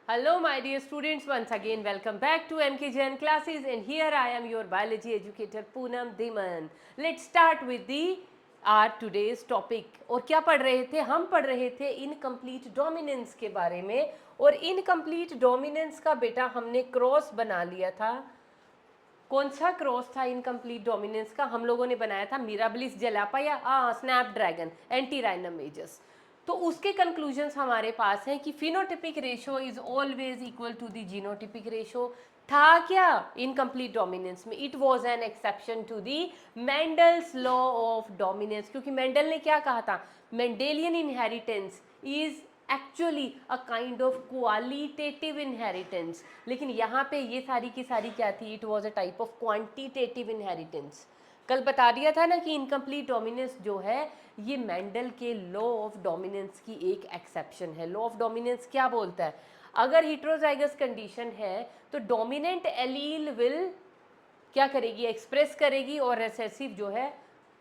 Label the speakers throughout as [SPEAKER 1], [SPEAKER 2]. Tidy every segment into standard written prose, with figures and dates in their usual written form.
[SPEAKER 1] Hello, my dear students. Once again, welcome back to MKJN classes, and here I am, your biology educator Poonam Dhiman. Let's start with the our today's topic. और क्या पढ़ रहे थे? हम पढ़ रहे थे इनकम्प्लीट डोमिनेंस के बारे में, और इनकम्प्लीट डोमिनेंस का बेटा हमने क्रॉस बना लिया था। कौन सा क्रॉस था इनकम्प्लीट डोमिनेंस का? हम लोगों ने बनाया था मिराबिलिस जेलापा या स्नैपड्रैगन एंटीराइनम मेजस। तो उसके कंक्लूजन्स हमारे पास हैं कि phenotypic ratio is always equal to the genotypic ratio. था क्या इनकम्प्लीट डोमिनेंस में? It was an exception to the Mendel's law of dominance, क्योंकि मेंडल ने क्या कहा था? Mendelian inheritance is actually a kind of qualitative inheritance, लेकिन यहाँ पे ये सारी की सारी क्या थी? It was a type of quantitative inheritance. कल बता दिया था ना कि इनकम्प्लीट डोमिनेंस जो है ये मेंडल के लॉ ऑफ डोमिनेंस की एक एक्सेप्शन है। लॉ ऑफ डोमिनेंस क्या बोलता है? अगर हिट्रोजाइगस कंडीशन है तो डोमिनेंट एलील विल क्या करेगी? एक्सप्रेस करेगी, और रिसेसिव जो है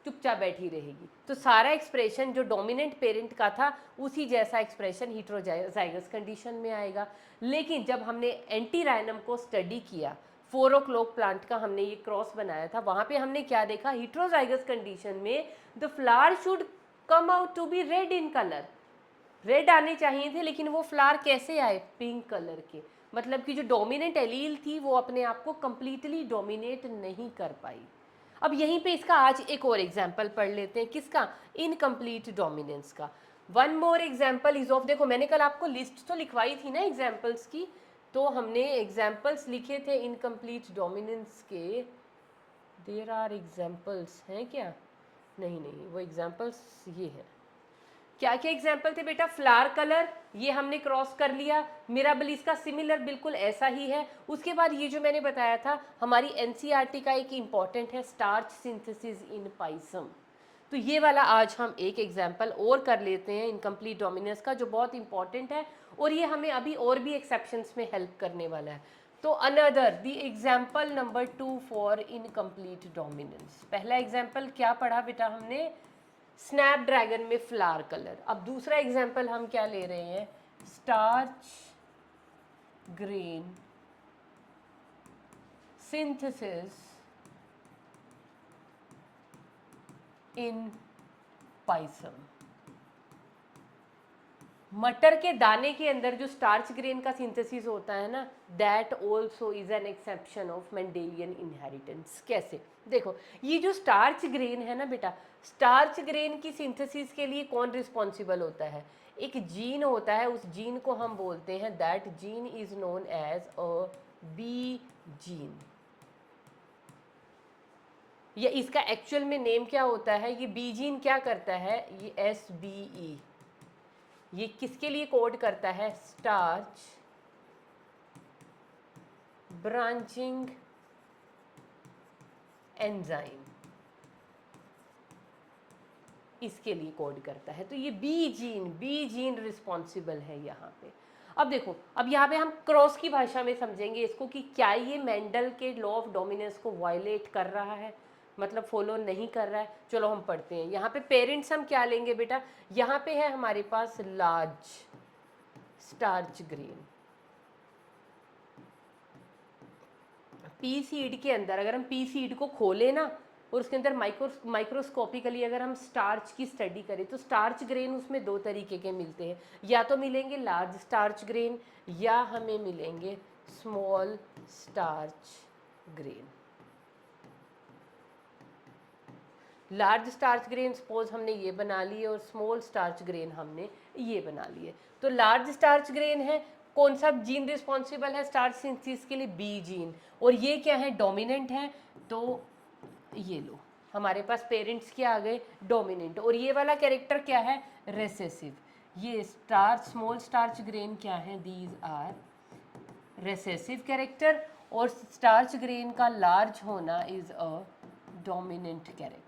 [SPEAKER 1] चुपचाप बैठी रहेगी। तो सारा एक्सप्रेशन जो डोमिनेंट पेरेंट का था उसी जैसा एक्सप्रेशन हिट्रोजाइगस कंडीशन में आएगा। लेकिन जब हमने एंटीराइनम को स्टडी किया, 4 o'clock प्लांट का हमने ये क्रॉस बनाया था, वहाँ पे हमने क्या देखा? हिट्रोजाइगस कंडीशन में the flower should come out to be red in colour. Red आने चाहिए थे, लेकिन वो फ्लावर कैसे आए? पिंक कलर के। मतलब कि जो डोमिनेंट एलील थी वो अपने आप को कंप्लीटली डोमिनेट नहीं कर पाई। अब यहीं पे इसका आज एक और एग्जाम्पल पढ़ लेते हैं। किसका? इनकम्प्लीट डोमिनेंस का। One more example is of, देखो मैंने कल आपको लिस्ट तो लिखवाई थी ना एग्जाम्पल्स की, तो हमने एग्जाम्पल्स लिखे थे इनकम्प्लीट डोमिनेंस के। देर आर एग्जाम्पल्स हैं क्या? नहीं नहीं, वो एग्जाम्पल्स ये हैं। क्या क्या एग्जाम्पल थे बेटा? फ्लावर कलर, ये हमने क्रॉस कर लिया। मिराबिलिस का सिमिलर बिल्कुल ऐसा ही है। उसके बाद ये जो मैंने बताया था हमारी एनसीईआरटी का एक इंपॉर्टेंट है, स्टार्च सिंथेसिस इन पाइसम। तो ये वाला आज हम एक एग्जाम्पल और कर लेते हैं इनकम्प्लीट डोमिनेंस का, जो बहुत इंपॉर्टेंट है और ये हमें अभी और भी एक्सेप्शंस में हेल्प करने वाला है। तो another the example number 2 for incomplete dominance. पहला एग्जाम्पल क्या पढ़ा बेटा हमने? स्नैपड्रैगन में फ्लावर कलर। अब दूसरा एग्जाम्पल हम क्या ले रहे हैं? Starch grain synthesis in Pisum. मटर के दाने के अंदर जो स्टार्च ग्रेन का सिंथेसिस होता है ना, that also is an exception of Mendelian inheritance. कैसे? देखो, ये जो स्टार्च ग्रेन है ना बेटा, स्टार्च ग्रेन की सिंथेसिस के लिए कौन रिस्पॉन्सिबल होता है? एक जीन होता है, उस जीन को हम बोलते हैं, that gene is known as a B gene. या इसका एक्चुअल में नेम क्या होता है? ये बी जीन क्या करता है? ये SBE, ये किसके लिए कोड करता है? स्टार्च ब्रांचिंग एंजाइम, इसके लिए कोड करता है। तो ये बी जीन रिस्पॉन्सिबल है यहाँ पे। अब देखो, अब यहाँ पे हम क्रॉस की भाषा में समझेंगे इसको कि क्या ये मेंडल के लॉ ऑफ डोमिनेंस को वायलेट कर रहा है, मतलब फॉलो नहीं कर रहा है। चलो हम पढ़ते हैं। यहाँ पे पेरेंट्स हम क्या लेंगे बेटा? यहाँ पे है हमारे पास large starch grain. Pea seed के अंदर अगर हम पी सीड को खोलें ना, और उसके अंदर माइक्रोस्कोपिकली अगर हम स्टार्च की स्टडी करें, तो स्टार्च ग्रेन उसमें दो तरीके के मिलते हैं। या तो मिलेंगे लार्ज स्टार्च ग्रेन, या हमें मिलेंगे small starch grain. Large starch grain suppose हमने ये बना लिए, और स्मॉल स्टार्च ग्रेन हमने ये बना लिए। तो लार्ज स्टार्च ग्रेन है, कौन सा जीन रिस्पॉन्सिबल है स्टार्च सिंथेसिस के लिए? B gene. और ये क्या है? डोमिनेंट है। तो ये लो, हमारे पास पेरेंट्स क्या आ गए? डोमिनेंट। और ये वाला कैरेक्टर क्या है? रेसेसिव। ये स्टार्च स्मॉल स्टार्च ग्रेन क्या है? These are recessive character. और स्टार्च ग्रेन का लार्ज होना इज अ डोमिनेंट कैरेक्टर।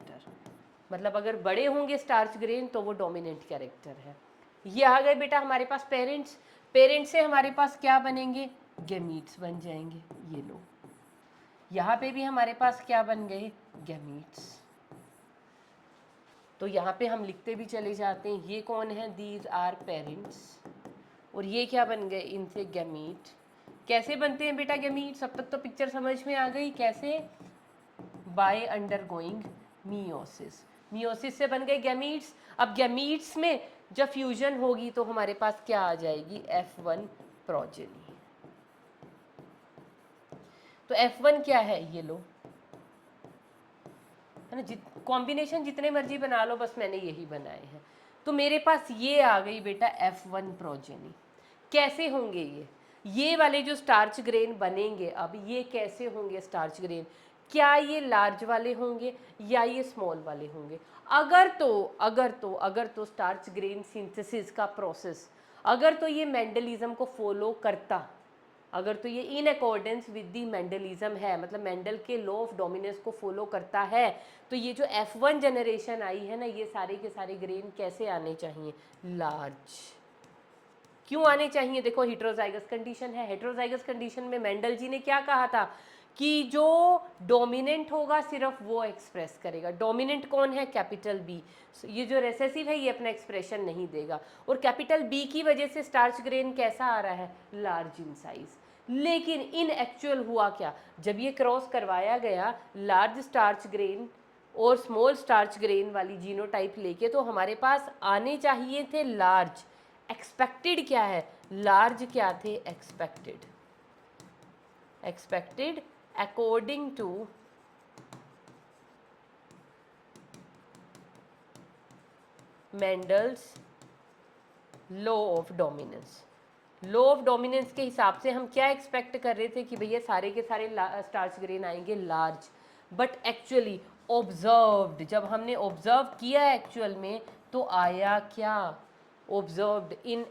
[SPEAKER 1] मतलब अगर बड़े होंगे स्टार्च ग्रेन तो वो डोमिनेंट कैरेक्टर है। ये आ गए बेटा हमारे पास पेरेंट्स। पेरेंट्स से हमारे पास क्या बनेंगे? गैमीट्स बन जाएंगे। ये लो, यहाँ पे भी हमारे पास क्या बन गए? गैमीट्स। तो यहाँ पे हम लिखते भी चले जाते हैं, ये कौन है? These are parents. और ये क्या बन गए इनसे गैमीट। कैसे बनते हैं बेटा गैमीट? सब तक तो पिक्चर समझ में आ गई कैसे? Bye undergoing meiosis. मियोसिस से बन गए गैमीट्स। अब गैमीट्स में जब फ्यूजन होगी तो हमारे पास क्या आ जाएगी? F1 progeny. तो F1 क्या है? ये लो, है ना, कॉम्बिनेशन जितने मर्जी बना लो, बस मैंने यही बनाए हैं। तो मेरे पास ये आ गई बेटा F1 प्रोजेनी। कैसे होंगे ये वाले जो स्टार्च ग्रेन बनेंगे, अब ये कैसे होंगे स्टार्च ग्रेन? क्या ये लार्ज वाले होंगे या ये स्मॉल वाले होंगे? अगर तो स्टार्च ग्रेन सिंथेसिस का प्रोसेस, अगर तो ये मेंडलिज्म को फॉलो करता, अगर तो ये in accordance with the Mendelism है, मतलब मेंडल के लॉ ऑफ डोमिनेंस को फॉलो करता है, तो ये जो F1 जनरेशन आई है ना, ये सारे के सारे ग्रेन कैसे आने चाहिए? लार्ज। क्यों आने चाहिए? देखो हेटेरोजाइगस कंडीशन है। हेटेरोजाइगस कंडीशन में मेंडल जी ने क्या कहा था कि जो डोमिनेंट होगा सिर्फ वो एक्सप्रेस करेगा। डोमिनेंट कौन है? Capital B. ये जो रेसेसिव है ये अपना एक्सप्रेशन नहीं देगा, और कैपिटल बी की वजह से स्टार्च ग्रेन कैसा आ रहा है? Large in size. लेकिन इन एक्चुअल हुआ क्या? जब ये क्रॉस करवाया गया लार्ज स्टार्च ग्रेन और स्मॉल स्टार्च ग्रेन वाली जीनोटाइप लेके, तो हमारे पास आने चाहिए थे लार्ज। एक्सपेक्टेड क्या है? लार्ज क्या थे? Expected according to Mendel's law of dominance. Law of dominance के हिसाब से हम क्या एक्सपेक्ट कर रहे थे कि भैया सारे के सारे स्टार्च ग्रेन आएंगे लार्ज। बट एक्चुअली ऑब्जर्व्ड, जब हमने ऑब्जर्व किया एक्चुअल में, तो आया क्या? ऑब्जर्व्ड इन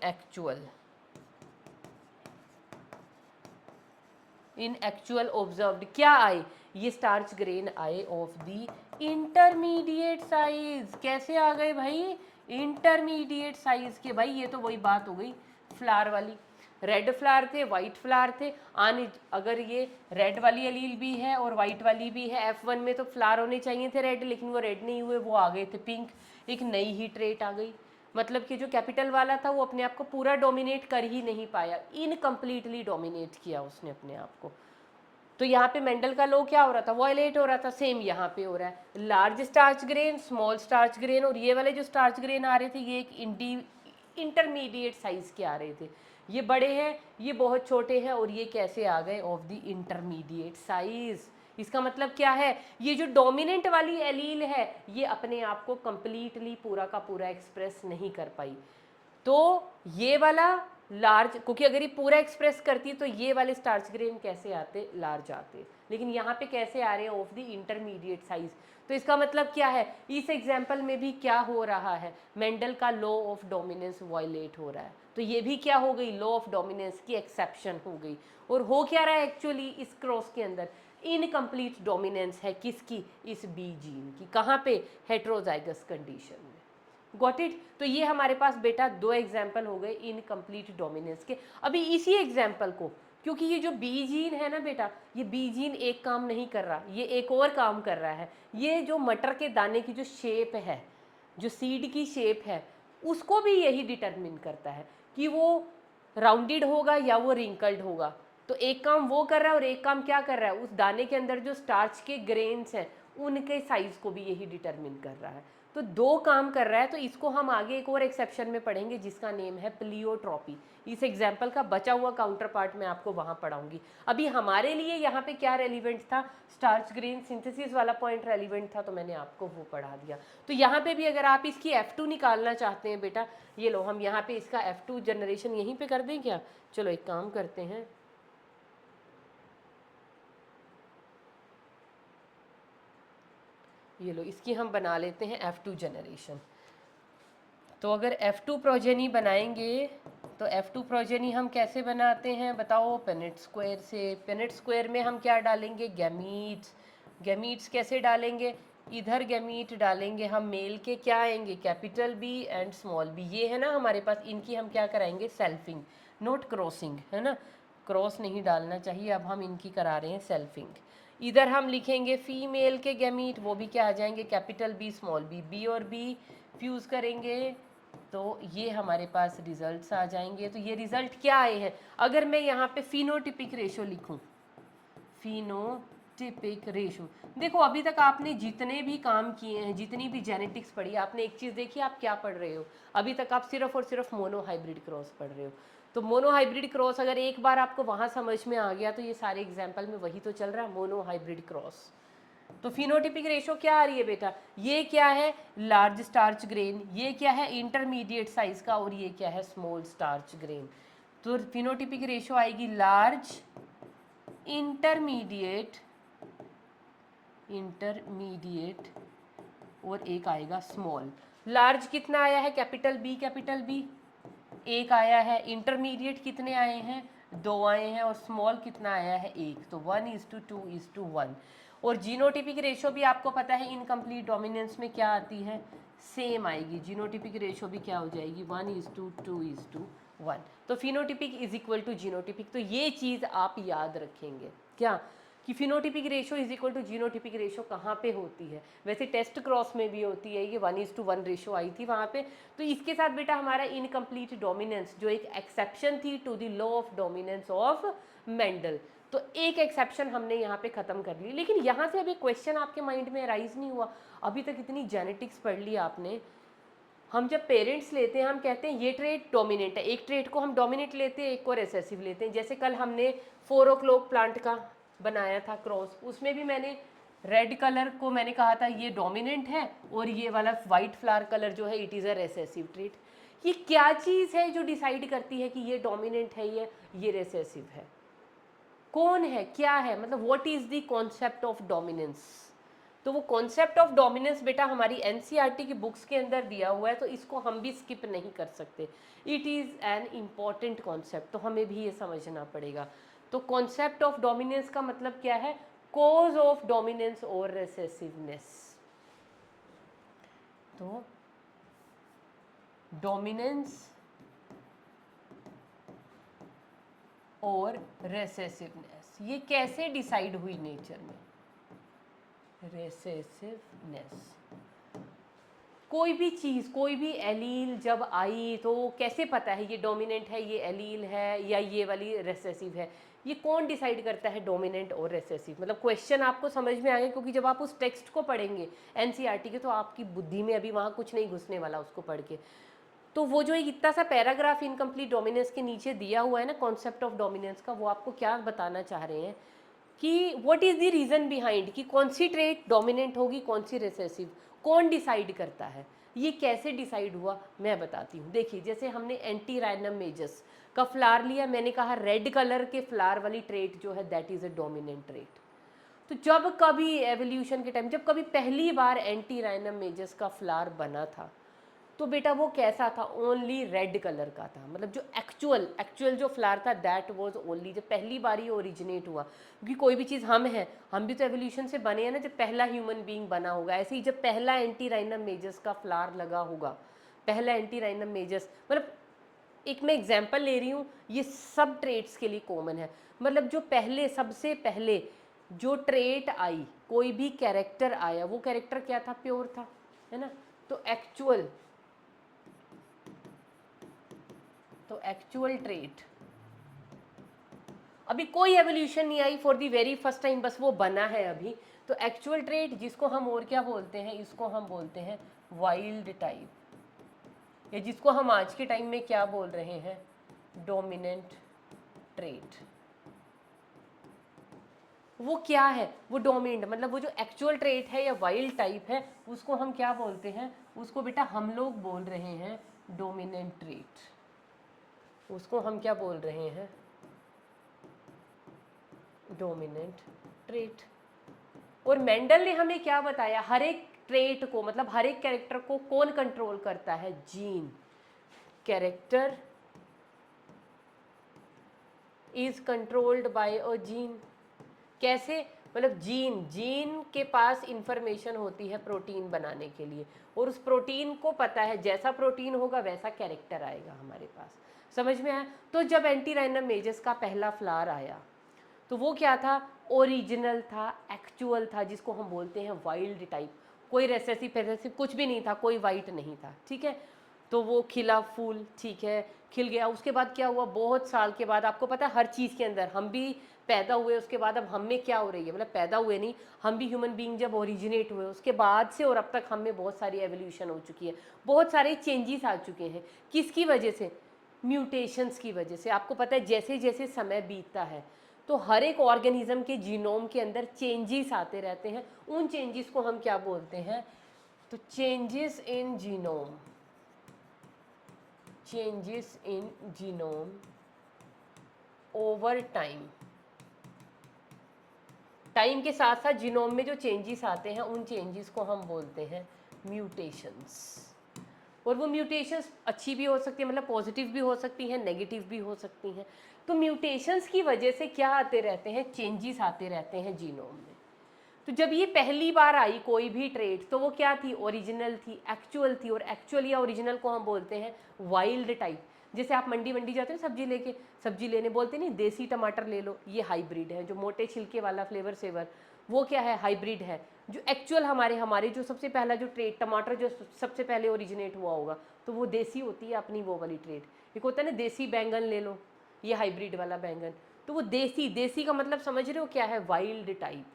[SPEAKER 1] एक्चुअल ऑब्जर्व्ड क्या आए? ये स्टार्च ग्रेन आए ऑफ दी इंटरमीडिएट साइज। कैसे आ गए भाई? इंटरमीडिएट साइज के। भाई ये तो वही बात हो गई फ्लावर वाली। रेड फ्लावर थे, वाइट फ्लावर थे। आने अगर ये रेड वाली एलील भी है और वाइट वाली भी है, F1 में तो फ्लावर होने चाहिए थे रेड, लेकिन वो रेड नहीं हुए, वो आ गए थे पिंक। एक नई ही ट्रेट आ गई। मतलब कि जो कैपिटल वाला था वो अपने आप को पूरा डोमिनेट कर ही नहीं पाया, इनकम्प्लीटली डोमिनेट किया उसने अपने आप को। तो यहाँ पे मेंडल का लो क्या हो रहा था? वॉयलेट हो रहा था। सेम यहाँ पे हो रहा है। Large starch grain, small starch grain, और ये वाले जो स्टार्च ग्रेन आ रहे थे ये एक इंटरमीडिएट साइज के आ रहे थे। ये बड़े हैं, ये बहुत छोटे हैं, और ये कैसे आ गए? Of the intermediate size. इसका मतलब क्या है? ये जो डोमिनेंट वाली एलील है ये अपने आप को कंप्लीटली पूरा का पूरा एक्सप्रेस नहीं कर पाई। तो ये वाला लार्ज, क्योंकि अगर ये पूरा एक्सप्रेस करती तो ये वाले स्टार्च ग्रेन कैसे आते? लार्ज आते। लेकिन यहाँ पे कैसे आ रहे हैं? Of the intermediate size. तो इसका मतलब क्या है? इस एग्जाम्पल में भी क्या हो रहा है? मेंडल का लॉ ऑफ डोमिनेंस वायलेट हो रहा है। तो ये भी क्या हो गई? लॉ ऑफ डोमिनेंस की एक्सेप्शन हो गई। और हो क्या रहा है एक्चुअली इस क्रॉस के अंदर? इनकम्प्लीट डोमिनेंस है किसकी? इस बी जीन की। कहाँ पे? हेटेरोजाइगस कंडीशन में। Got it? तो ये हमारे पास बेटा दो एग्जाम्पल हो गए इनकम्प्लीट डोमिनेंस के। अभी इसी एग्जाम्पल को, क्योंकि ये जो बी जीन है ना बेटा, ये बी जीन एक काम नहीं कर रहा, ये एक और काम कर रहा है। ये जो मटर के दाने की जो शेप है, जो सीड की शेप है, उसको भी यही डिटरमिन करता है कि वो राउंडेड होगा या वो रिंकल्ड होगा। तो एक काम वो कर रहा है और एक काम क्या कर रहा है? उस दाने के अंदर जो स्टार्च के ग्रेन्स हैं उनके साइज को भी यही डिटरमिन कर रहा है। तो दो काम कर रहा है। तो इसको हम आगे एक और एक्सेप्शन में पढ़ेंगे जिसका नेम है प्लियोट्रॉपी। इस एग्जाम्पल का बचा हुआ काउंटर पार्ट मैं आपको वहाँ पढ़ाऊंगी। अभी हमारे लिए यहाँ पे क्या रेलिवेंट था? स्टार्च ग्रेन सिंथेसिस वाला पॉइंट रेलिवेंट था, तो मैंने आपको वो पढ़ा दिया। तो यहाँ पे भी अगर आप इसकी F2 निकालना चाहते हैं बेटा, ये लो, हम यहाँ पे इसका F2 जनरेशन यहीं पे कर दें क्या? चलो एक काम करते हैं, ये लो, इसकी हम बना लेते हैं F2 जनरेशन। तो अगर F2 प्रोजेनी बनाएंगे तो F2 प्रोजेनी हम कैसे बनाते हैं बताओ? पेनेट स्क्वायर से। पेनेट स्क्वायर में हम क्या डालेंगे? गैमीट्स। गैमीट्स कैसे डालेंगे? इधर गैमीट डालेंगे हम, मेल के क्या आएंगे? Capital B and small b. ये है ना हमारे पास, इनकी हम क्या कराएंगे? सेल्फिंग, नोट क्रॉसिंग, है ना। क्रॉस नहीं डालना चाहिए, अब हम इनकी करा रहे हैं सेल्फिंग। इधर हम लिखेंगे फीमेल के गैमीट, वो भी क्या आ जाएंगे? Capital B small b. B और बी फ्यूज़ करेंगे तो ये हमारे पास रिजल्ट्स आ जाएंगे। तो ये रिजल्ट क्या आए हैं, अगर मैं यहाँ पे फिनोटिपिक रेशो लिखूं, फिनोटिपिक रेशो, देखो अभी तक आपने जितने भी काम किए हैं, जितनी भी जेनेटिक्स पढ़ी, आपने एक चीज़ देखी, आप क्या पढ़ रहे हो, अभी तक आप सिर्फ और सिर्फ मोनोहाइब्रिड क्रॉस पढ़ रहे हो। तो मोनोहाइब्रिड क्रॉस अगर एक बार आपको वहाँ समझ में आ गया तो ये सारे एग्जाम्पल में वही तो चल रहा है, मोनोहाइब्रिड क्रॉस। तो फिनोटिपिक रेशो क्या आ रही है बेटा, ये क्या है लार्ज स्टार्च ग्रेन, ये क्या है इंटरमीडिएट साइज का, और ये क्या है स्मॉल स्टार्च ग्रेन। तो फिनोटिपिक रेशो आएगी लार्ज, इंटरमीडिएट, इंटरमीडिएट, और एक आएगा स्मॉल। लार्ज कितना आया है, कैपिटल बी, कैपिटल बी एक आया है, इंटरमीडिएट कितने आए हैं, 2 आए हैं, और स्मॉल कितना आया है, 1। तो 1:2:1। और जीनोटिपिक रेशो भी आपको पता है इनकम्प्लीट डोमिनेंस में क्या आती है, सेम आएगी। जीनोटिपिक रेशो भी क्या हो जाएगी, 1:2:1। तो phenotypic is equal to genotypic. तो ये चीज़ आप याद रखेंगे क्या, कि phenotypic ratio is equal to genotypic ratio कहाँ पे होती है। वैसे टेस्ट क्रॉस में भी होती है, ये 1:1 रेशो आई थी वहाँ पे। तो इसके साथ बेटा हमारा इनकम्प्लीट डोमिनेंस, जो एक एक्सेप्शन थी to the law of dominance of Mendel, तो एक एक्सेप्शन हमने यहाँ पे खत्म कर ली। लेकिन यहाँ से अभी क्वेश्चन आपके माइंड में राइज नहीं हुआ, अभी तक इतनी जेनेटिक्स पढ़ ली आपने, हम जब पेरेंट्स लेते हैं हम कहते हैं ये ट्रेट डोमिनेंट है, एक ट्रेट को हम डोमिनेट लेते हैं, एक को रिसेसिव लेते हैं। जैसे कल हमने 4 o'clock प्लांट का बनाया था क्रॉस, उसमें भी मैंने रेड कलर को मैंने कहा था ये डोमिनेंट है, और ये वाला वाइट फ्लावर कलर जो है it is a recessive trait. ये क्या चीज़ है जो डिसाइड करती है कि ये डोमिनेंट है, ये रिसेसिव है, कौन है, क्या है, मतलब what is the concept of dominance. तो वो कॉन्सेप्ट ऑफ डोमिनेंस बेटा हमारी एनसीईआरटी की बुक्स के अंदर दिया हुआ है, तो इसको हम भी स्किप नहीं कर सकते। It is an important concept, तो हमें भी ये समझना पड़ेगा। तो कॉन्सेप्ट ऑफ डोमिनेंस का मतलब क्या है, कोज ऑफ डोमिनेंस और रिसेसिवनेस। तो डोमिनेंस और रिसेसिवनेस ये कैसे डिसाइड हुई नेचर में, रिसेसिवनेस। कोई भी चीज़, कोई भी एलील जब आई तो कैसे पता है ये डोमिनेंट है, ये एलील है, या ये वाली रिसेसिव है, ये कौन डिसाइड करता है डोमिनेंट और रिसेसिव। मतलब क्वेश्चन आपको समझ में आ गया, क्योंकि जब आप उस टेक्स्ट को पढ़ेंगे एनसीईआरटी के, तो आपकी बुद्धि में अभी वहाँ कुछ नहीं घुसने वाला उसको पढ़ के। तो वो जो एक इतना सा पैराग्राफ इनकम्प्लीट डोमिनेंस के नीचे दिया हुआ है ना कॉन्सेप्ट ऑफ डोमिनेंस का, वो आपको क्या बताना चाह रहे हैं कि what is the reason behind, कि कौन सी ट्रेट डोमिनेंट होगी, कौन सी रिसेसिव, कौन डिसाइड करता है, ये कैसे डिसाइड हुआ मैं बताती हूँ। देखिए जैसे हमने एंटीराइनम मेजस का फ्लावर लिया, मैंने कहा रेड कलर के फ्लावर वाली ट्रेट जो है that is a dominant trait. तो जब कभी एवोल्यूशन के टाइम, जब कभी पहली बार एंटीराइनम मेजस का फ्लावर बना था, तो बेटा वो कैसा था, ओनली रेड कलर का था। मतलब जो एक्चुअल जो फ्लावर था दैट वाज ओनली, जब पहली बार ही ओरिजिनेट हुआ, क्योंकि कोई भी चीज़ हम भी तो एवोल्यूशन से बने हैं ना, जब पहला ह्यूमन बीइंग बना होगा, ऐसे ही जब पहला एंटीराइनम मेजस का फ्लावर लगा होगा, पहला एंटीराइनम मेजस, मतलब एक मैं एग्जाम्पल ले रही हूँ, ये सब ट्रेट्स के लिए कॉमन है। मतलब जो पहले, सबसे पहले जो ट्रेट आई, कोई भी कैरेक्टर आया, वो कैरेक्टर क्या था, प्योर था, है ना। तो एक्चुअल ट्रेट, अभी कोई एवोल्यूशन नहीं आई, for the very first time बस वो बना है अभी। तो एक्चुअल ट्रेट जिसको हम और क्या बोलते हैं, इसको हम बोलते हैं वाइल्ड टाइप, या जिसको हम आज के टाइम में क्या बोल रहे हैं, डोमिनेंट ट्रेट। वो क्या है, वो डोमिनेंट, मतलब वो जो एक्चुअल ट्रेट है या वाइल्ड टाइप है, उसको हम क्या बोलते हैं, उसको बेटा हम लोग बोल रहे हैं डोमिनेंट ट्रेट। उसको हम क्या बोल रहे हैं, डोमिनेंट ट्रेट। और मेंडल ने हमें क्या बताया, हर एक ट्रेट को, मतलब हर एक कैरेक्टर को कौन कंट्रोल करता है, gene. Character is controlled by a gene. कैसे, मतलब जीन के पास इंफॉर्मेशन होती है प्रोटीन बनाने के लिए, और उस प्रोटीन को पता है जैसा प्रोटीन होगा वैसा कैरेक्टर आएगा हमारे पास। समझ में आया। तो जब एंटीराइनम मेजस का पहला फ्लावर आया, तो वो क्या था, ओरिजिनल था, एक्चुअल था, जिसको हम बोलते हैं वाइल्ड टाइप। कोई रेसेसिव फेसेसिव कुछ भी नहीं था, कोई वाइट नहीं था, ठीक है। तो वो खिला फूल, ठीक है, खिल गया। उसके बाद क्या हुआ, बहुत साल के बाद, आपको पता है हर चीज़ के अंदर हम भी पैदा हुए, उसके बाद अब हम में क्या हो रही है, मतलब पैदा हुए नहीं, हम भी ह्यूमन बीइंग जब ओरिजिनेट हुए उसके बाद से और अब तक हम में बहुत सारी एवोल्यूशन हो चुकी है, बहुत सारे चेंजेस आ चुके हैं। किसकी वजह से? म्यूटेशंस की वजह से। आपको पता है जैसे जैसे समय बीतता है तो हर एक ऑर्गेनिज्म के जीनोम के अंदर चेंजेस आते रहते हैं। उन चेंजेस को हम क्या बोलते हैं? तो changes in genome, changes in genome over time, time के साथ साथ जीनोम में जो चेंजेस आते हैं उन चेंजेस को हम बोलते हैं म्यूटेशंस। और वो म्यूटेशंस अच्छी भी हो सकती है, मतलब पॉजिटिव भी हो सकती हैं, नेगेटिव भी हो सकती हैं। तो म्यूटेशंस की वजह से क्या आते रहते हैं? चेंजेस आते रहते हैं जीनोम में। तो जब ये पहली बार आई कोई भी ट्रेट, तो वो क्या थी? ओरिजिनल थी, एक्चुअल थी। और एक्चुअल या ओरिजिनल को हम बोलते हैं वाइल्ड टाइप। जैसे आप मंडी मंडी जाते हैं सब्जी लेके, सब्जी लेने बोलते नहीं, देसी टमाटर ले लो, ये हाइब्रिड है। जो मोटे छिलके वाला फ्लेवर सेवर, वो क्या है? हाइब्रिड है। जो एक्चुअल हमारे हमारे जो सबसे पहला जो ट्रेट टमाटर जो सबसे पहले ओरिजिनेट हुआ होगा, तो वो देसी होती है अपनी, वो वाली ट्रेट। एक होता है ना देसी बैंगन ले लो, ये हाइब्रिड वाला बैंगन। तो वो देसी, देसी का मतलब समझ रहे हो क्या है? Wild type.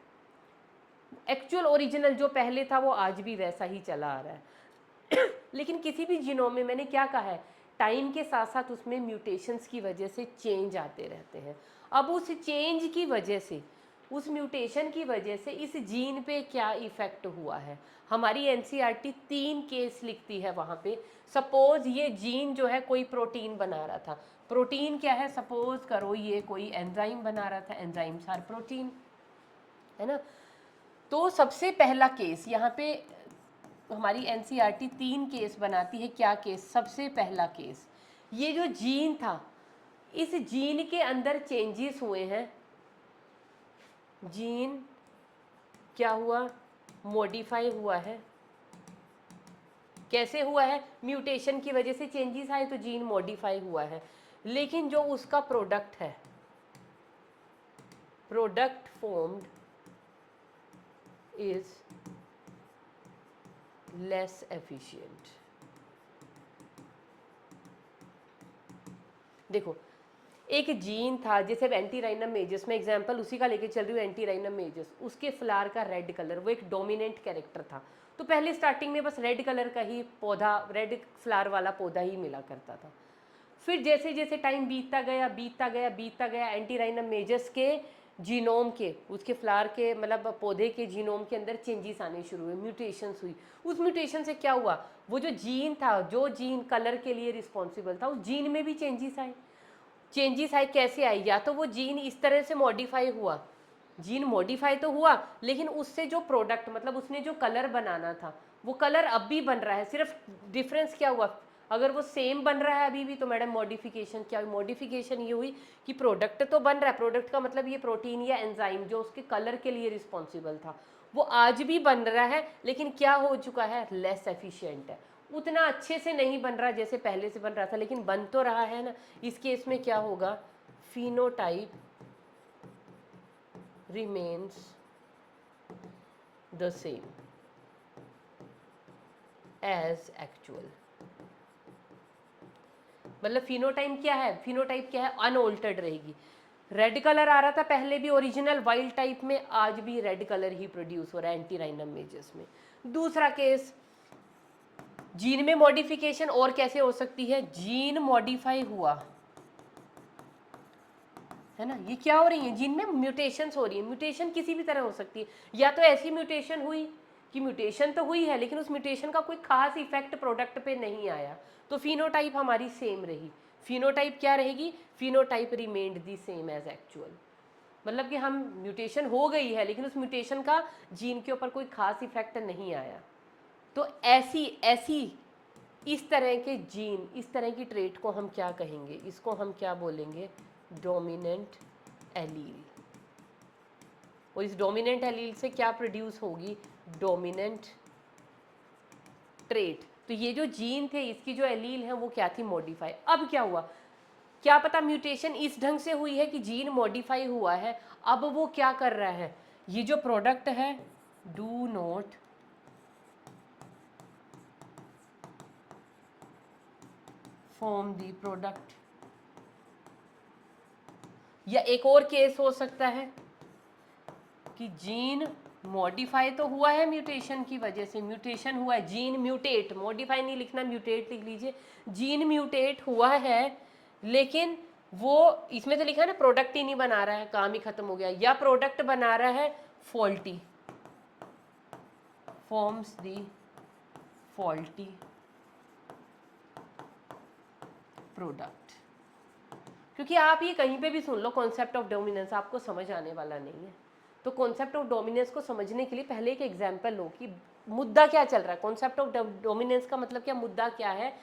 [SPEAKER 1] एक्चुअल ओरिजिनल जो पहले था वो आज भी वैसा ही चला आ रहा है। लेकिन किसी भी जीनोम में, मैंने क्या कहा है, टाइम के साथ साथ उसमें म्यूटेशंस की वजह से चेंज आते रहते हैं। अब उस चेंज की वजह से, उस म्यूटेशन की वजह से इस जीन पे क्या इफेक्ट हुआ है? हमारी एनसीईआरटी 3 केस लिखती है वहाँ पे। सपोज ये जीन जो है कोई प्रोटीन बना रहा था, प्रोटीन क्या है? सपोज करो ये कोई एंजाइम बना रहा था, एंजाइम्स आर प्रोटीन, है ना। तो सबसे पहला केस यहाँ पे हमारी एनसीईआरटी 3 केस बनाती है। क्या केस? सबसे पहला केस, ये जो जीन था, इस जीन के अंदर चेंजेस हुए हैं। जीन क्या हुआ? मॉडिफाई हुआ है। कैसे हुआ है? म्यूटेशन की वजह से चेंजेस आए तो जीन मॉडिफाई हुआ है। लेकिन जो उसका प्रोडक्ट है, product formed is less efficient. देखो, एक जीन था, जैसे एंटीराइनम मेजस में एग्जांपल उसी का लेके चल रही हूँ, एंटीराइनम मेजस, उसके फ्लावर का रेड कलर, वो एक डोमिनेंट कैरेक्टर था। तो पहले स्टार्टिंग में बस रेड कलर का ही पौधा, रेड फ्लावर वाला पौधा ही मिला करता था। फिर जैसे जैसे टाइम बीतता गया बीतता गया बीतता गया, एंटीराइनम मेजस के जीनोम के, उसके फ्लावर के मतलब पौधे के जीनोम के अंदर चेंजेस आने शुरू हुए, म्यूटेशंस हुई। उस म्यूटेशन से क्या हुआ? वो जो जीन था, जो जीन कलर के लिए रिस्पॉन्सिबल था, उस जीन में भी चेंजेस आए। चेंजेस आए कैसे आए? या तो वो जीन इस तरह से मॉडिफाई हुआ, जीन मॉडिफाई तो हुआ, लेकिन उससे जो प्रोडक्ट, मतलब उसने जो कलर बनाना था, वो कलर अब भी बन रहा है। सिर्फ डिफरेंस क्या हुआ? अगर वो सेम बन रहा है अभी भी, तो मैडम मॉडिफिकेशन क्या हुई? मॉडिफिकेशन ये हुई कि प्रोडक्ट तो बन रहा है, प्रोडक्ट का मतलब ये प्रोटीन या एंजाइम जो उसके कलर के लिए रिस्पॉन्सिबल था, वो आज भी बन रहा है, लेकिन क्या हो चुका है? लेस एफिशिएंट है। उतना अच्छे से नहीं बन रहा जैसे पहले से बन रहा था, लेकिन बन तो रहा है ना। इस केस में क्या होगा? Phenotype remains the same as actual। मतलब फिनोटाइप क्या है? फिनोटाइप क्या है? अनऑल्टर्ड रहेगी। रेड कलर आ रहा था पहले भी ओरिजिनल वाइल्ड टाइप में, आज भी रेड कलर ही प्रोड्यूस हो रहा है एंटीराइनम मेजस में। दूसरा केस, जीन में मॉडिफिकेशन और कैसे हो सकती है? जीन मॉडिफाई हुआ, है ना, ये क्या हो रही है? जीन में म्यूटेशंस हो रही है। म्यूटेशन किसी भी तरह हो सकती है, या तो ऐसी म्यूटेशन हुई कि म्यूटेशन तो हुई है लेकिन उस म्यूटेशन का कोई खास इफेक्ट प्रोडक्ट पे नहीं आया, तो फिनोटाइप हमारी सेम रही। फिनोटाइप क्या रहेगी? Phenotype remained the same as actual. मतलब कि हम म्यूटेशन हो गई है लेकिन उस म्यूटेशन का जीन के ऊपर कोई खास इफेक्ट नहीं आया। तो ऐसी ऐसी इस तरह के जीन, इस तरह की ट्रेट को हम क्या कहेंगे? इसको हम क्या बोलेंगे? Dominant allele. और इस डोमिनेंट एलील से क्या प्रोड्यूस होगी? Dominant trait. तो ये जो जीन थे, इसकी जो एलील है वो क्या थी? मॉडिफाई। अब क्या हुआ? क्या पता म्यूटेशन इस ढंग से हुई है कि जीन मॉडिफाई हुआ है, अब वो क्या कर रहा है? ये जो प्रोडक्ट है, do not form the product. या एक और केस हो सकता है कि जीन मॉडिफाई तो हुआ है म्यूटेशन की वजह से, म्यूटेशन हुआ है, जीन म्यूटेट, मॉडिफाई नहीं लिखना, म्यूटेट लिख लीजिए, जीन म्यूटेट हुआ है, लेकिन वो इसमें तो लिखा है ना प्रोडक्ट ही नहीं बना रहा है, काम ही खत्म हो गया, या प्रोडक्ट बना रहा है फॉल्टी, फॉर्म्स दी फॉल्टी प्रोडक्ट। क्योंकि आप ये कहीं पे भी सुन लो कॉन्सेप्ट ऑफ डोमिनेंस, आपको समझ आने वाला नहीं है। तो कॉन्सेप्ट ऑफ डोमिनेंस को समझने के लिए पहले एक एग्जांपल लो कि मुद्दा क्या चल रहा है। कॉन्सेप्ट ऑफ डोमिनेंस का मतलब क्या, मुद्दा क्या है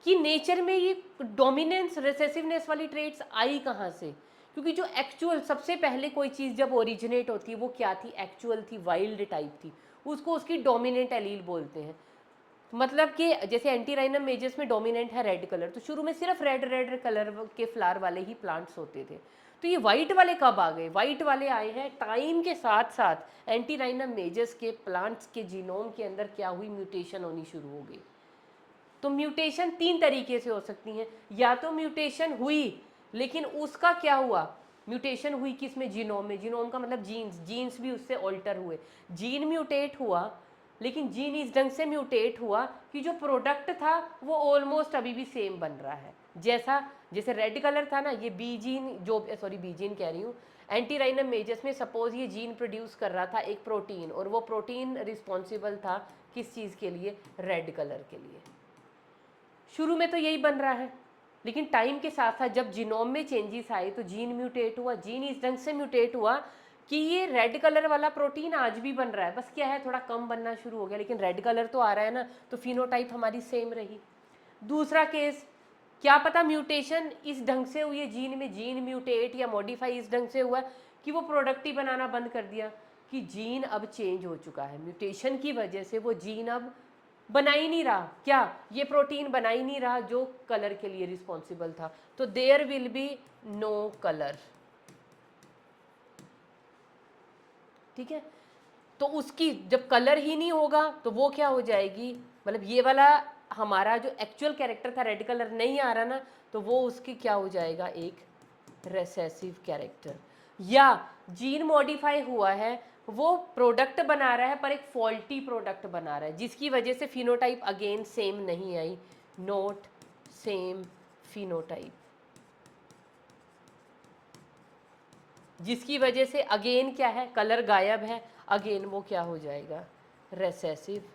[SPEAKER 1] कि नेचर में ये डोमिनेंस रिसेसिवनेस वाली ट्रेट्स आई कहाँ से। क्योंकि जो एक्चुअल सबसे पहले कोई चीज़ जब ओरिजिनेट होती है वो क्या थी, एक्चुअल थी, वाइल्ड टाइप थी, उसको उसकी डोमिनेंट एलील बोलते हैं। मतलब कि जैसे एंटीराइनम मेजर्स में डोमिनेंट है रेड कलर, तो शुरू में सिर्फ रेड रेड कलर के फ्लावर वाले ही प्लांट्स होते थे। तो ये वाइट वाले कब आ गए, वाइट वाले आए हैं टाइम के साथ साथ एंटीराइनम मेजर्स के प्लांट्स के जीनोम के अंदर क्या हुई, म्यूटेशन होनी शुरू हो गई। तो म्यूटेशन तीन तरीके से हो सकती हैं, या तो म्यूटेशन हुई लेकिन उसका क्या हुआ, म्यूटेशन हुई किसमें, जीनोम में, जीनोम का मतलब जीन्स, जीन्स भी उससे ऑल्टर हुए, जीन म्यूटेट हुआ, लेकिन जीन इस ढंग से म्यूटेट हुआ कि जो प्रोडक्ट था वो ऑलमोस्ट अभी भी सेम बन रहा है। जैसा जैसे रेड कलर था ना, ये बी जीन, जो सॉरी बी जीन कह रही हूँ, एंटीराइनम मेजर्स में सपोज ये जीन प्रोड्यूस कर रहा था एक प्रोटीन, और वो प्रोटीन रिस्पॉन्सिबल था किस चीज़ के लिए, रेड कलर के लिए। शुरू में तो यही बन रहा है, लेकिन टाइम के साथ साथ जब जीनोम में चेंजेस आए तो जीन म्यूटेट हुआ, जीन इस ढंग से म्यूटेट हुआ कि ये रेड कलर वाला प्रोटीन आज भी बन रहा है, बस क्या है थोड़ा कम बनना शुरू हो गया, लेकिन रेड कलर तो आ रहा है ना, तो फिनोटाइप हमारी सेम रही। दूसरा केस, क्या पता म्यूटेशन इस ढंग से हुई है जीन में, जीन म्यूटेट या मॉडिफाई इस ढंग से हुआ कि वो प्रोडक्ट ही बनाना बंद कर दिया, कि जीन अब चेंज हो चुका है, म्यूटेशन की वजह से वो जीन अब बना ही नहीं रहा, क्या ये प्रोटीन बना ही नहीं रहा जो कलर के लिए रिस्पॉन्सिबल था, तो there will be no colour. ठीक है, तो उसकी जब कलर ही नहीं होगा तो वो क्या हो जाएगी, मतलब ये वाला हमारा जो एक्चुअल कैरेक्टर था रेड कलर नहीं आ रहा ना, तो वो उसकी क्या हो जाएगा, एक रेसेसिव कैरेक्टर। या जीन मॉडिफाई हुआ है, वो प्रोडक्ट बना रहा है पर एक फॉल्टी प्रोडक्ट बना रहा है, जिसकी वजह से फिनोटाइप अगेन सेम नहीं आई, नोट सेम फिनोटाइप, जिसकी वजह से अगेन क्या है, कलर गायब है, अगेन वो क्या हो जाएगा, रेसेसिव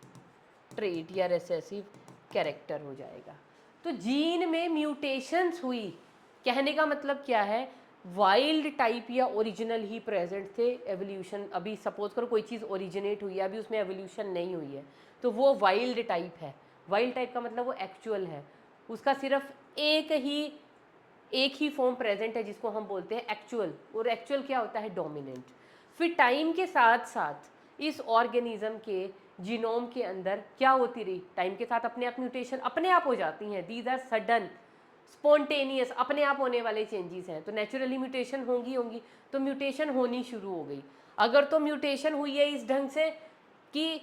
[SPEAKER 1] ट्रेट या रेसेसिव कैरेक्टर हो जाएगा। तो जीन में म्यूटेशंस हुई, कहने का मतलब क्या है, वाइल्ड टाइप या ओरिजिनल ही प्रेजेंट थे, एवोल्यूशन, अभी सपोज करो कोई चीज़ ओरिजिनेट हुई है, अभी उसमें एवोल्यूशन नहीं हुई है, तो वो वाइल्ड टाइप है। वाइल्ड टाइप का मतलब वो एक्चुअल है, उसका सिर्फ एक ही फॉर्म प्रेजेंट है जिसको हम बोलते हैं एक्चुअल, और एक्चुअल क्या होता है, डोमिनेंट। फिर टाइम के साथ साथ इस ऑर्गेनिज्म के जीनोम के अंदर क्या होती रही, टाइम के साथ अपने आप म्यूटेशन अपने आप हो जाती हैं, दीज आर सडन स्पॉन्टेनियस अपने आप होने वाले चेंजेस हैं, तो नेचुरली म्यूटेशन होंगी, तो म्यूटेशन होनी शुरू हो गई। अगर तो म्यूटेशन हुई है इस ढंग से कि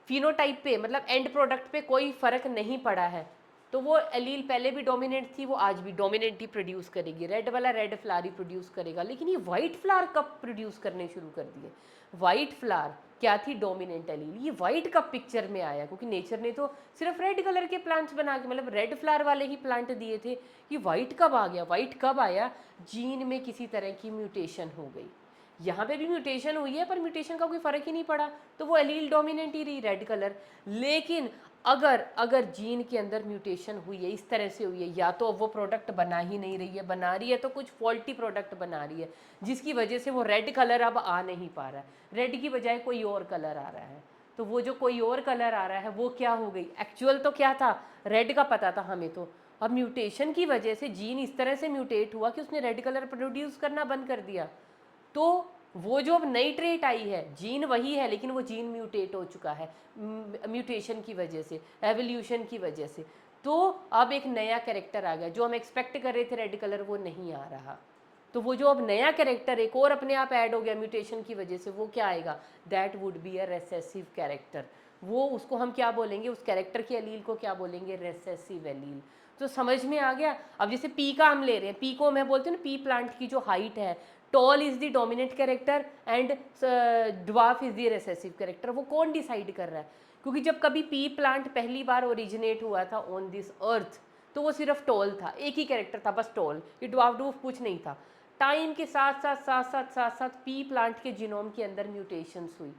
[SPEAKER 1] फिनोटाइप पे मतलब एंड प्रोडक्ट पे कोई फर्क नहीं पड़ा है, तो वो एलील पहले भी डोमिनेंट थी, वो आज भी डोमिनेंट ही प्रोड्यूस करेगी, रेड वाला रेड फ्लावर ही प्रोड्यूस करेगा। लेकिन ये वाइट फ्लावर कब प्रोड्यूस करने शुरू कर दिए, वाइट फ्लावर क्या थी, डोमिनेंट एलील, ये वाइट कब पिक्चर में आया, क्योंकि नेचर ने तो सिर्फ रेड कलर के प्लांट्स बना के मतलब रेड फ्लावर वाले ही प्लांट दिए थे, ये वाइट कब आ गया, वाइट कब आया, जीन में किसी तरह की म्यूटेशन हो गई। यहाँ पे भी म्यूटेशन हुई है पर म्यूटेशन का कोई फर्क ही नहीं पड़ा, तो वो एलील डोमिनेंट ही रही रेड कलर। लेकिन अगर जीन के अंदर म्यूटेशन हुई है, इस तरह से हुई है, या तो वो प्रोडक्ट बना ही नहीं रही है, बना रही है तो कुछ फॉल्टी प्रोडक्ट बना रही है, जिसकी वजह से वो रेड कलर अब आ नहीं पा रहा है, रेड की बजाय कोई और कलर आ रहा है, तो वो जो कोई और कलर आ रहा है वो क्या हो गई, एक्चुअल तो क्या था, रेड का पता था हमें, तो अब म्यूटेशन की वजह से जीन इस तरह से म्यूटेट हुआ कि उसने रेड कलर प्रोड्यूस करना बंद कर दिया। तो वो जो अब नई ट्रेट आई है, जीन वही है लेकिन वो जीन म्यूटेट हो चुका है म्यूटेशन की वजह से, एवोल्यूशन की वजह से, तो अब एक नया कैरेक्टर आ गया, जो हम एक्सपेक्ट कर रहे थे रेड कलर वो नहीं आ रहा, तो वो जो अब नया कैरेक्टर एक और अपने आप ऐड हो गया म्यूटेशन की वजह से, वो क्या आएगा, that would be a recessive character. वो उसको हम क्या बोलेंगे, उस कैरेक्टर के एलील को क्या बोलेंगे, रेसेसिव एलील। तो समझ में आ गया। अब जैसे पी का हम ले रहे हैं, पी को मैं बोलती हूँ ना, पी प्लांट की जो हाइट है, tall is the dominant character and dwarf is the recessive character, वो कौन डिसाइड कर रहा है? क्योंकि जब कभी पी प्लांट पहली बार ओरिजिनेट हुआ था ऑन दिस अर्थ, तो वो सिर्फ टॉल था, एक ही कैरेक्टर था बस, टॉल। ये ड्वार्फ डूफ कुछ नहीं था। टाइम के साथ साथ साथ साथ साथ साथ पी प्लांट के जीनोम के अंदर म्यूटेशंस हुई,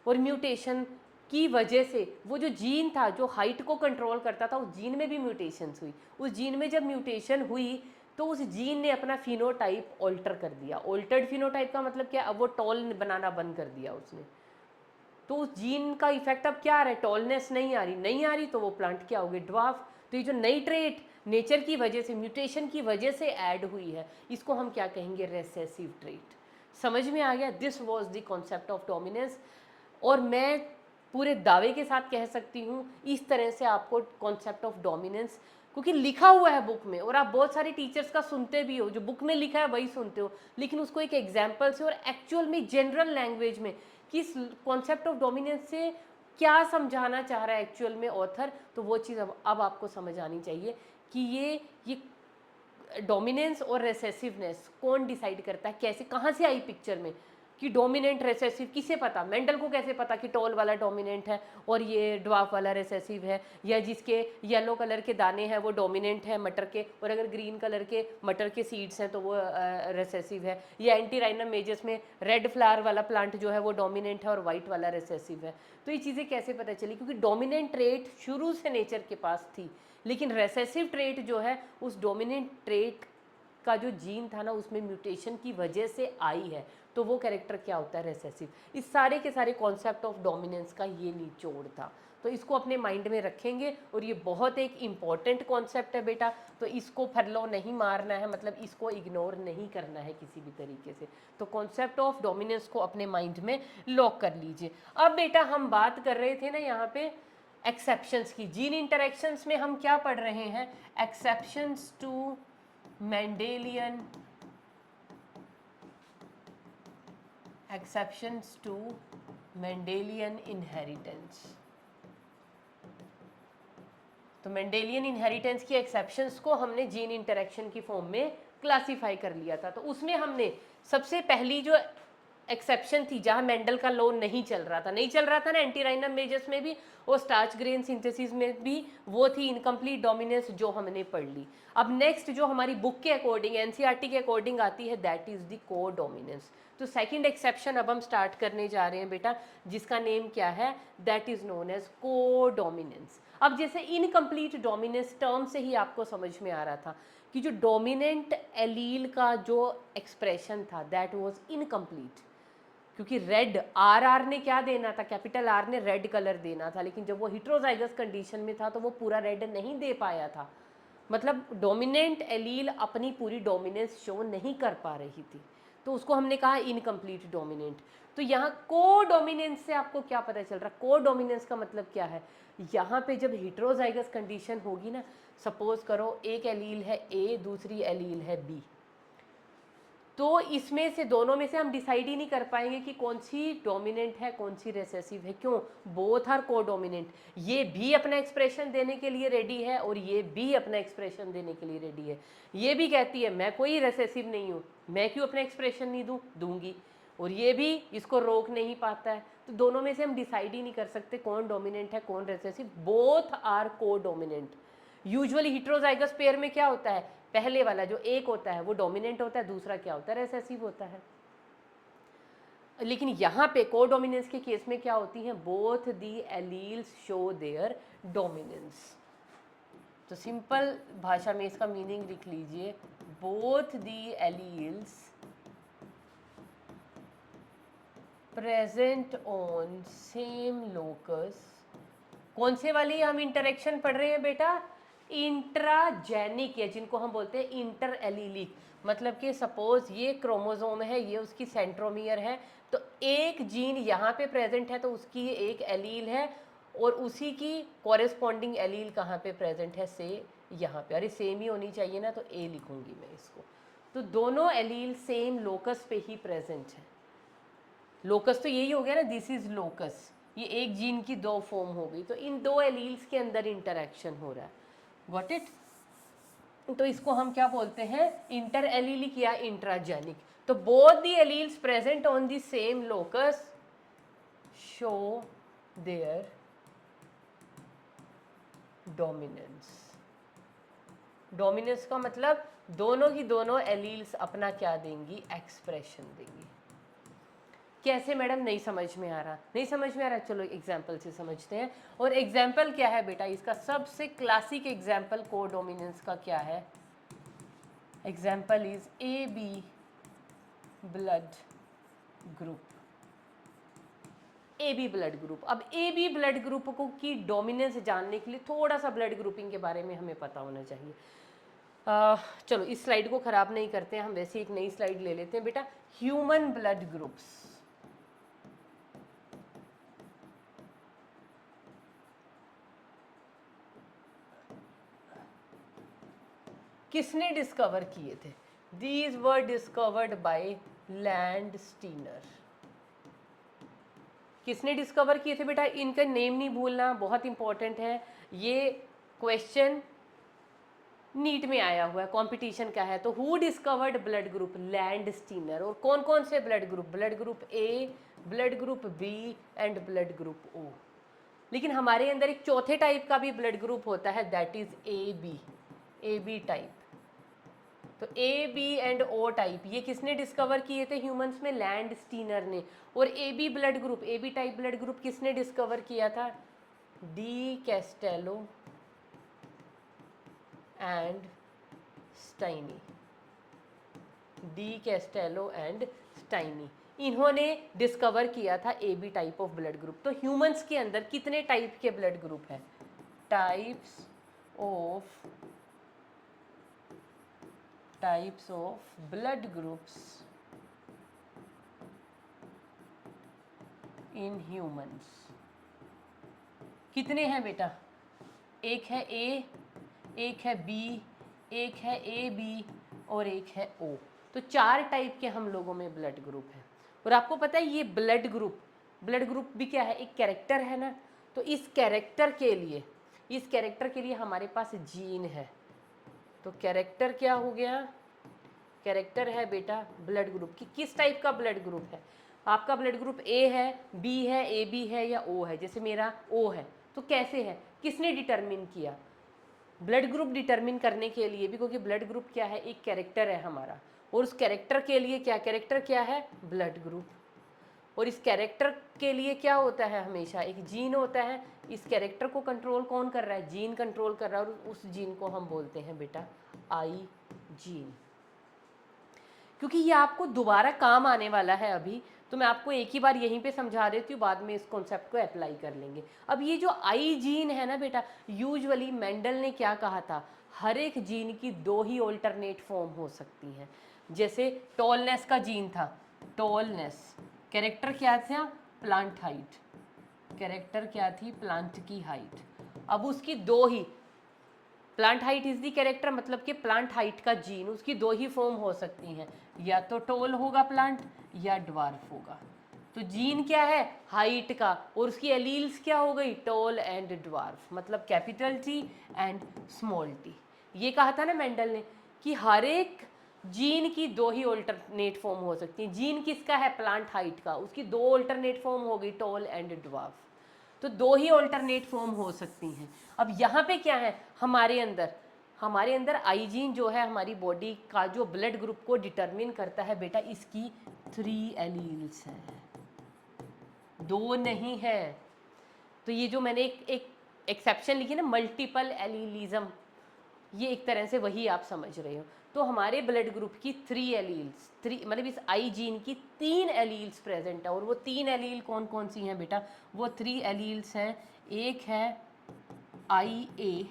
[SPEAKER 1] और म्यूटेशन की वजह से वो जो जीन था जो हाइट को कंट्रोल करता था, उस जीन में भी म्यूटेशंस हुई। उस जीन में जब म्यूटेशन हुई तो उस जीन ने अपना फिनोटाइप ऑल्टर कर दिया। ऑल्टर्ड फिनोटाइप का मतलब क्या? अब वो टॉल बनाना बंद कर दिया उसने। तो उस जीन का इफेक्ट अब क्या आ रहा है? टॉलनेस नहीं आ रही, नहीं आ रही, तो वो प्लांट क्या हो गए? ड्वार्फ। तो ये जो नई ट्रेट नेचर की वजह से, म्यूटेशन की वजह से ऐड हुई है, इसको हम क्या कहेंगे? Recessive trait. समझ में आ गया? This was the concept of dominance. और मैं पूरे दावे के साथ कह सकती हूँ इस तरह से आपको कॉन्सेप्ट ऑफ डोमिनेंस, क्योंकि लिखा हुआ है बुक में, और आप बहुत सारे टीचर्स का सुनते भी हो, जो बुक में लिखा है वही सुनते हो, लेकिन उसको एक एग्जाम्पल से और एक्चुअल में जनरल लैंग्वेज में किस कॉन्सेप्ट ऑफ डोमिनेंस से क्या समझाना चाह रहा है एक्चुअल में ऑथर, तो वो चीज़ अब आपको समझ आनी चाहिए कि ये डोमिनेंस और रेसेसिवनेस कौन डिसाइड करता है, कैसे, कहाँ से आई पिक्चर में कि डोमिनेंट रेसेसिव किसे पता? मेंडल को कैसे पता कि टॉल वाला डोमिनेंट है और ये ड्वार्फ वाला रेसेसिव है, या जिसके येलो कलर के दाने हैं वो डोमिनेंट है मटर के, और अगर ग्रीन कलर के मटर के सीड्स हैं तो वो रेसेसिव है, या एंटीराइनम मेजस में रेड फ्लावर वाला प्लांट जो है वो डोमिनेंट है और वाइट वाला रेसेसिव है। तो ये चीज़ें कैसे पता चली? क्योंकि डोमिनेंट ट्रेट शुरू से नेचर के पास थी, लेकिन रेसेसिव ट्रेट जो है उस डोमिनेंट ट्रेट का जो जीन था ना, उसमें म्यूटेशन की वजह से आई है, तो वो कैरेक्टर क्या होता है? रेसेसिव। इस सारे के सारे कॉन्सेप्ट ऑफ डोमिनेंस का ये निचोड़ था, तो इसको अपने माइंड में रखेंगे। और ये बहुत एक इम्पॉर्टेंट कॉन्सेप्ट है बेटा, तो इसको फरलो नहीं मारना है, मतलब इसको इग्नोर नहीं करना है किसी भी तरीके से। तो कॉन्सेप्ट ऑफ डोमिनेंस को अपने माइंड में लॉक कर लीजिए। अब बेटा हम बात कर रहे थे ना यहाँ पे एक्सेप्शंस की। जीन इंटरेक्शंस में हम क्या पढ़ रहे हैं? Exceptions to Mendelian, exceptions to Mendelian inheritance. तो मेंडेलियन इनहेरिटेंस की एक्सेप्शंस को हमने जीन इंटरेक्शन की फॉर्म में क्लासिफाई कर लिया था। तो उसमें हमने सबसे पहली जो एक्सेप्शन थी, जहां मेंडल का लॉ नहीं चल रहा था ना, एंटीराइनम मेजस में भी और स्टार्च ग्रेन सिंथेसिस में भी, वो थी इनकम्प्लीट डोमिनेंस, जो हमने पढ़ ली। अब नेक्स्ट जो हमारी बुक के अकॉर्डिंग, एनसीईआरटी के अकॉर्डिंग आती है, दैट इज द को डोमिनेंस। तो सेकंड एक्सेप्शन अब हम स्टार्ट करने जा रहे हैं बेटा, जिसका नेम क्या है? दैट इज नोन एज को डोमिनेंस। अब जैसे इनकम्प्लीट डोमिनेंस टर्म से ही आपको समझ में आ रहा था कि जो डोमिनेंट एलील का जो एक्सप्रेशन था, दैट वाज इनकम्प्लीट, क्योंकि रेड आर ने क्या देना था? कैपिटल आर ने रेड कलर देना था, लेकिन जब वो हिट्रोजाइगस कंडीशन में था तो वो पूरा रेड नहीं दे पाया था। मतलब डोमिनेंट एलील अपनी पूरी डोमिनेंस शो नहीं कर पा रही थी, तो उसको हमने कहा इनकम्प्लीट डोमिनेंट। तो यहाँ को डोमिनेंस से आपको क्या पता चल रहा? को डोमिनेंस का मतलब क्या है? यहाँ पे जब हिट्रोजाइगस कंडीशन होगी ना, सपोज करो एक एलील है ए, दूसरी एलील है बी, तो इसमें से दोनों में से हम डिसाइड ही नहीं कर पाएंगे कि कौन सी डोमिनेंट है कौन सी रेसेसिव है। क्यों? बोथ आर को डोमिनेंट। ये भी अपना एक्सप्रेशन देने के लिए रेडी है और ये भी अपना एक्सप्रेशन देने के लिए रेडी है। ये भी कहती है मैं कोई रेसेसिव नहीं हूँ, मैं क्यों अपना एक्सप्रेशन नहीं दूंगी, और ये भी इसको रोक नहीं पाता है। तो दोनों में से हम डिसाइड ही नहीं कर सकते कौन डोमिनेंट है कौन रेसेसिव। बोथ आर को डोमिनेंट। यूजुअली हिट्रोजाइगस पेयर में क्या होता है? पहले वाला जो एक होता है वो डोमिनेंट होता है, दूसरा क्या होता है? रेसेसिव होता है। लेकिन यहाँ पे को डोमिनेंस के केस में क्या होती हैं? Both the alleles show their dominance. तो सिंपल भाषा में इसका मीनिंग लिख लीजिए, both the alleles present on same locus. कौन से वाली हम इंटरेक्शन पढ़ रहे हैं बेटा? इंट्राजेनिक, या जिनको हम बोलते हैं इंटर एलीलिक। मतलब कि सपोज ये क्रोमोसोम है, ये उसकी सेंट्रोमियर है, तो एक जीन यहाँ पे प्रेजेंट है तो उसकी एक एलील है, और उसी की कॉरेस्पॉन्डिंग एलील कहाँ पे प्रेजेंट है? से यहाँ पे। अरे सेम ही होनी चाहिए ना, तो ए लिखूंगी मैं इसको। तो दोनों एलील सेम लोकस पे ही प्रेजेंट है। लोकस तो यही हो गया ना, दिस इज लोकस। ये एक जीन की दो फॉर्म हो गई, तो इन दो एलील्स के अंदर इंटरेक्शन हो रहा है। Got it? तो इसको हम क्या बोलते हैं, इंटर एलीलिक या इंट्राजेनिक। तो both the alleles present on the same locus show their dominance. Dominance का मतलब दोनों ही दोनों एलील्स अपना क्या देंगी, एक्सप्रेशन देंगी। कैसे मैडम, नहीं समझ में आ रहा, नहीं समझ में आ रहा, चलो एग्जाम्पल से समझते हैं। और एग्जाम्पल क्या है बेटा, इसका सबसे क्लासिक एग्जाम्पल कोडोमिनेंस का क्या है, example is A B blood group. A B blood group. अब ए बी ब्लड ग्रुप को की डोमिनेंस जानने के लिए थोड़ा सा ब्लड ग्रुपिंग के बारे में हमें पता होना चाहिए। चलो इस स्लाइड को खराब नहीं करते हैं, हम वैसे एक नई स्लाइड ले लेते हैं बेटा। ह्यूमन ब्लड ग्रुप्स, किसने डिस्कवर किए थे, these were discovered by Landsteiner. किसने डिस्कवर किए थे बेटा, इनका नेम नहीं भूलना, बहुत इंपॉर्टेंट है ये क्वेश्चन, नीट में आया हुआ है, कंपटीशन का है। तो who discovered blood group, Landsteiner. और कौन कौन से blood group, blood group A, blood group B and blood group O. लेकिन हमारे अंदर एक चौथे टाइप का भी ब्लड ग्रुप होता है, that is A B type. तो A B and O type ये किसने डिस्कवर किए थे ह्यूमंस में, लैंडस्टीनर ने। और A B blood group, A B type blood group किसने डिस्कवर किया था, de Castello and Sturli. De Castello and Sturli, इन्होंने डिस्कवर किया था A B type of blood group. तो ह्यूमंस के अंदर कितने टाइप के ब्लड ग्रुप हैं, types of blood groups in humans. कितने हैं बेटा, एक है ए, एक है बी, एक है ए बी और एक है ओ। तो 4 टाइप के हम लोगों में ब्लड ग्रुप है। और आपको पता है ये ब्लड ग्रुप भी क्या है, एक कैरेक्टर है ना। तो इस कैरेक्टर के लिए हमारे पास जीन है। तो कैरेक्टर क्या हो गया, कैरेक्टर है बेटा ब्लड ग्रुप की, किस टाइप का ब्लड ग्रुप है। आपका ब्लड ग्रुप ए है, बी है, ए बी है या ओ है। जैसे मेरा ओ है, तो कैसे है, किसने डिटरमिन किया, ब्लड ग्रुप डिटरमिन करने के लिए भी, क्योंकि ब्लड ग्रुप क्या है, एक कैरेक्टर है हमारा। और उस कैरेक्टर के लिए कैरेक्टर क्या है, ब्लड ग्रुप। और इस कैरेक्टर के लिए क्या होता है, हमेशा एक जीन होता है। इस कैरेक्टर को कंट्रोल कौन कर रहा है, जीन कंट्रोल कर रहा है। और उस जीन को हम बोलते हैं बेटा आई जीन। क्योंकि ये आपको दोबारा काम आने वाला है अभी, तो मैं आपको एक ही बार यहीं पे समझा देती हूँ, बाद में इस कॉन्सेप्ट को अप्लाई कर लेंगे। अब ये जो आई जीन है ना बेटा, यूजुअली मेंडल ने क्या कहा था, हर एक जीन की 2 ही ऑल्टरनेट फॉर्म हो सकती हैं। जैसे टॉलनेस का जीन था, टॉलनेस कैरेक्टर क्या था, प्लांट हाइट, कैरेक्टर क्या थी, प्लांट की हाइट। अब उसकी 2 ही, plant height is the character, मतलब कि प्लांट हाइट का जीन, उसकी 2 ही फॉर्म हो सकती हैं, या तो टॉल होगा प्लांट या ड्वार्फ होगा। तो जीन क्या है, हाइट का, और उसकी एलील्स क्या हो गई, टॉल एंड ड्वार्फ, मतलब capital T and small T. ये कहा था ना मेंडल ने कि हर एक जीन की 2 ही ऑल्टरनेट फॉर्म हो सकती हैं। जीन किसका है, प्लांट हाइट का, उसकी 2 ऑल्टरनेट फॉर्म हो गई, टॉल एंड ड्वार्फ। तो 2 ही ऑल्टरनेट फॉर्म हो सकती हैं। अब यहाँ पे क्या है, हमारे अंदर आई जीन जो है हमारी बॉडी का जो ब्लड ग्रुप को डिटरमिन करता है बेटा, इसकी 3 एलील्स हैं, 2 नहीं है। तो ये जो मैंने एक एक्सेप्शन लिखी ना, मल्टीपल एलीलिज्म, ये एक तरह से वही आप समझ रहे हो। तो हमारे ब्लड ग्रुप की 3 एलील्स, 3 मतलब इस आई जीन की 3 एलील्स प्रेजेंट है। और वो 3 एलील कौन कौन सी हैं बेटा, वो 3 एलील्स हैं, एक है आई ए,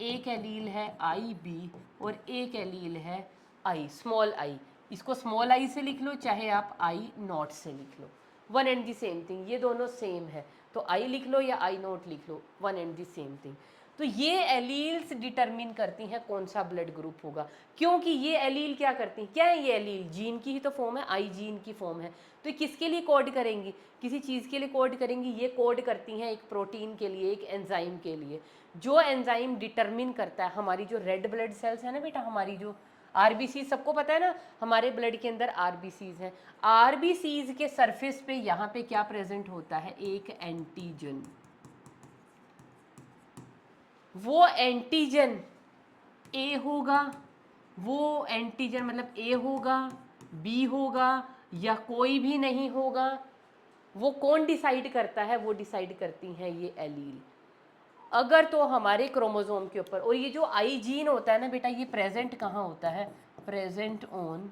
[SPEAKER 1] एक एलील है आई बी और एक एलील है आई, स्मॉल आई। इसको स्मॉल आई से लिख लो, चाहे आप आई नॉट से लिख लो, one and the same thing, ये दोनों सेम है। तो आई लिख लो या आई नॉट लिख लो, one and the same thing. तो तो ये एलील्स डिटरमिन करती हैं कौन सा ब्लड ग्रुप होगा, क्योंकि ये एलील क्या करती हैं, क्या है ये एलील, जीन की ही तो फॉर्म है, आई जीन की फॉर्म है। तो ये किसके लिए कोड करेंगी, किसी चीज़ के लिए कोड करेंगी, ये कोड करती हैं एक प्रोटीन के लिए, एक एंजाइम के लिए। जो एंजाइम डिटरमिन करता है हमारी जो रेड ब्लड सेल्स है ना बेटा, हमारी जो आरबीसी, सबको पता है ना हमारे ब्लड के अंदर आरबीसीज हैं, आरबीसीज के सरफेस पे यहाँ पे क्या प्रेजेंट होता है, एक एंटीजन। वो एंटीजन ए होगा, वो एंटीजन मतलब ए होगा, बी होगा, या कोई भी नहीं होगा। वो कौन डिसाइड करता है, वो डिसाइड करती हैं ये एलील। अगर तो हमारे क्रोमोसोम के ऊपर, और ये जो आई जीन होता है ना बेटा, ये प्रेजेंट कहाँ होता है, प्रेजेंट ऑन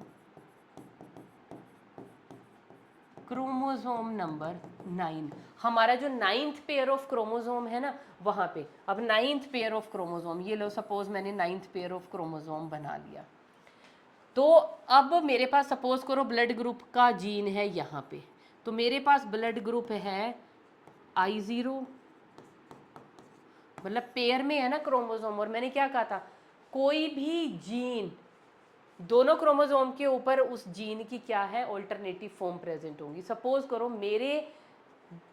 [SPEAKER 1] क्रोमोसोम नंबर 9। हमारा जो 9th पेयर ऑफ क्रोमोसोम है ना, वहाँ पे। अब 9th पेयर ऑफ क्रोमोसोम, ये लो सपोज मैंने 9th पेयर ऑफ क्रोमोसोम बना लिया, तो अब मेरे पास सपोज करो ब्लड ग्रुप का जीन है यहाँ पे, तो मेरे पास ब्लड ग्रुप है I0, मतलब पेयर में है ना क्रोमोसोम। और मैंने क्या कहा था, कोई भी जीन, दोनों क्रोमोसोम के ऊपर उस जीन की क्या है, ऑल्टरनेटिव फॉर्म प्रेजेंट होंगी। सपोज करो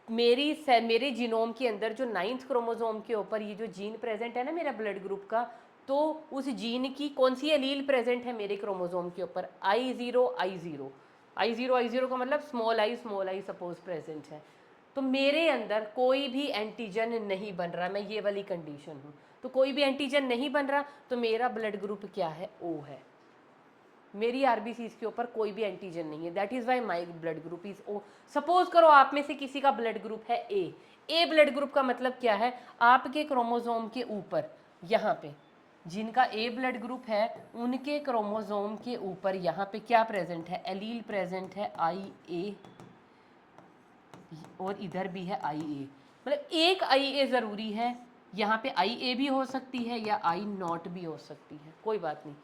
[SPEAKER 1] मेरे जीनोम के अंदर जो 9th क्रोमोसोम के ऊपर ये जो जीन प्रेजेंट है ना मेरा ब्लड ग्रुप का, तो उस जीन की कौन सी एलील प्रेजेंट है मेरे क्रोमोसोम के ऊपर, I0 का मतलब स्मॉल आई सपोज प्रेजेंट है। तो मेरे अंदर कोई भी एंटीजन नहीं बन रहा, मैं ये वाली कंडीशन हूँ, तो कोई भी एंटीजन नहीं बन रहा, तो मेरा ब्लड ग्रुप क्या है, O है। मेरी आरबीसीज के ऊपर कोई भी एंटीजन नहीं है, that is why my blood group is O। Suppose करो आप में से किसी का ब्लड ग्रुप है ए ब्लड ग्रुप का मतलब क्या है, आपके क्रोमोसोम के ऊपर यहाँ पे जिनका ए ब्लड ग्रुप है उनके क्रोमोसोम के ऊपर यहाँ पे क्या प्रेजेंट है, एलील प्रेजेंट है IA, और इधर भी है IA, मतलब एक IA ज़रूरी है। यहाँ पे IA भी हो सकती है या I0 भी हो सकती है, कोई बात नहीं,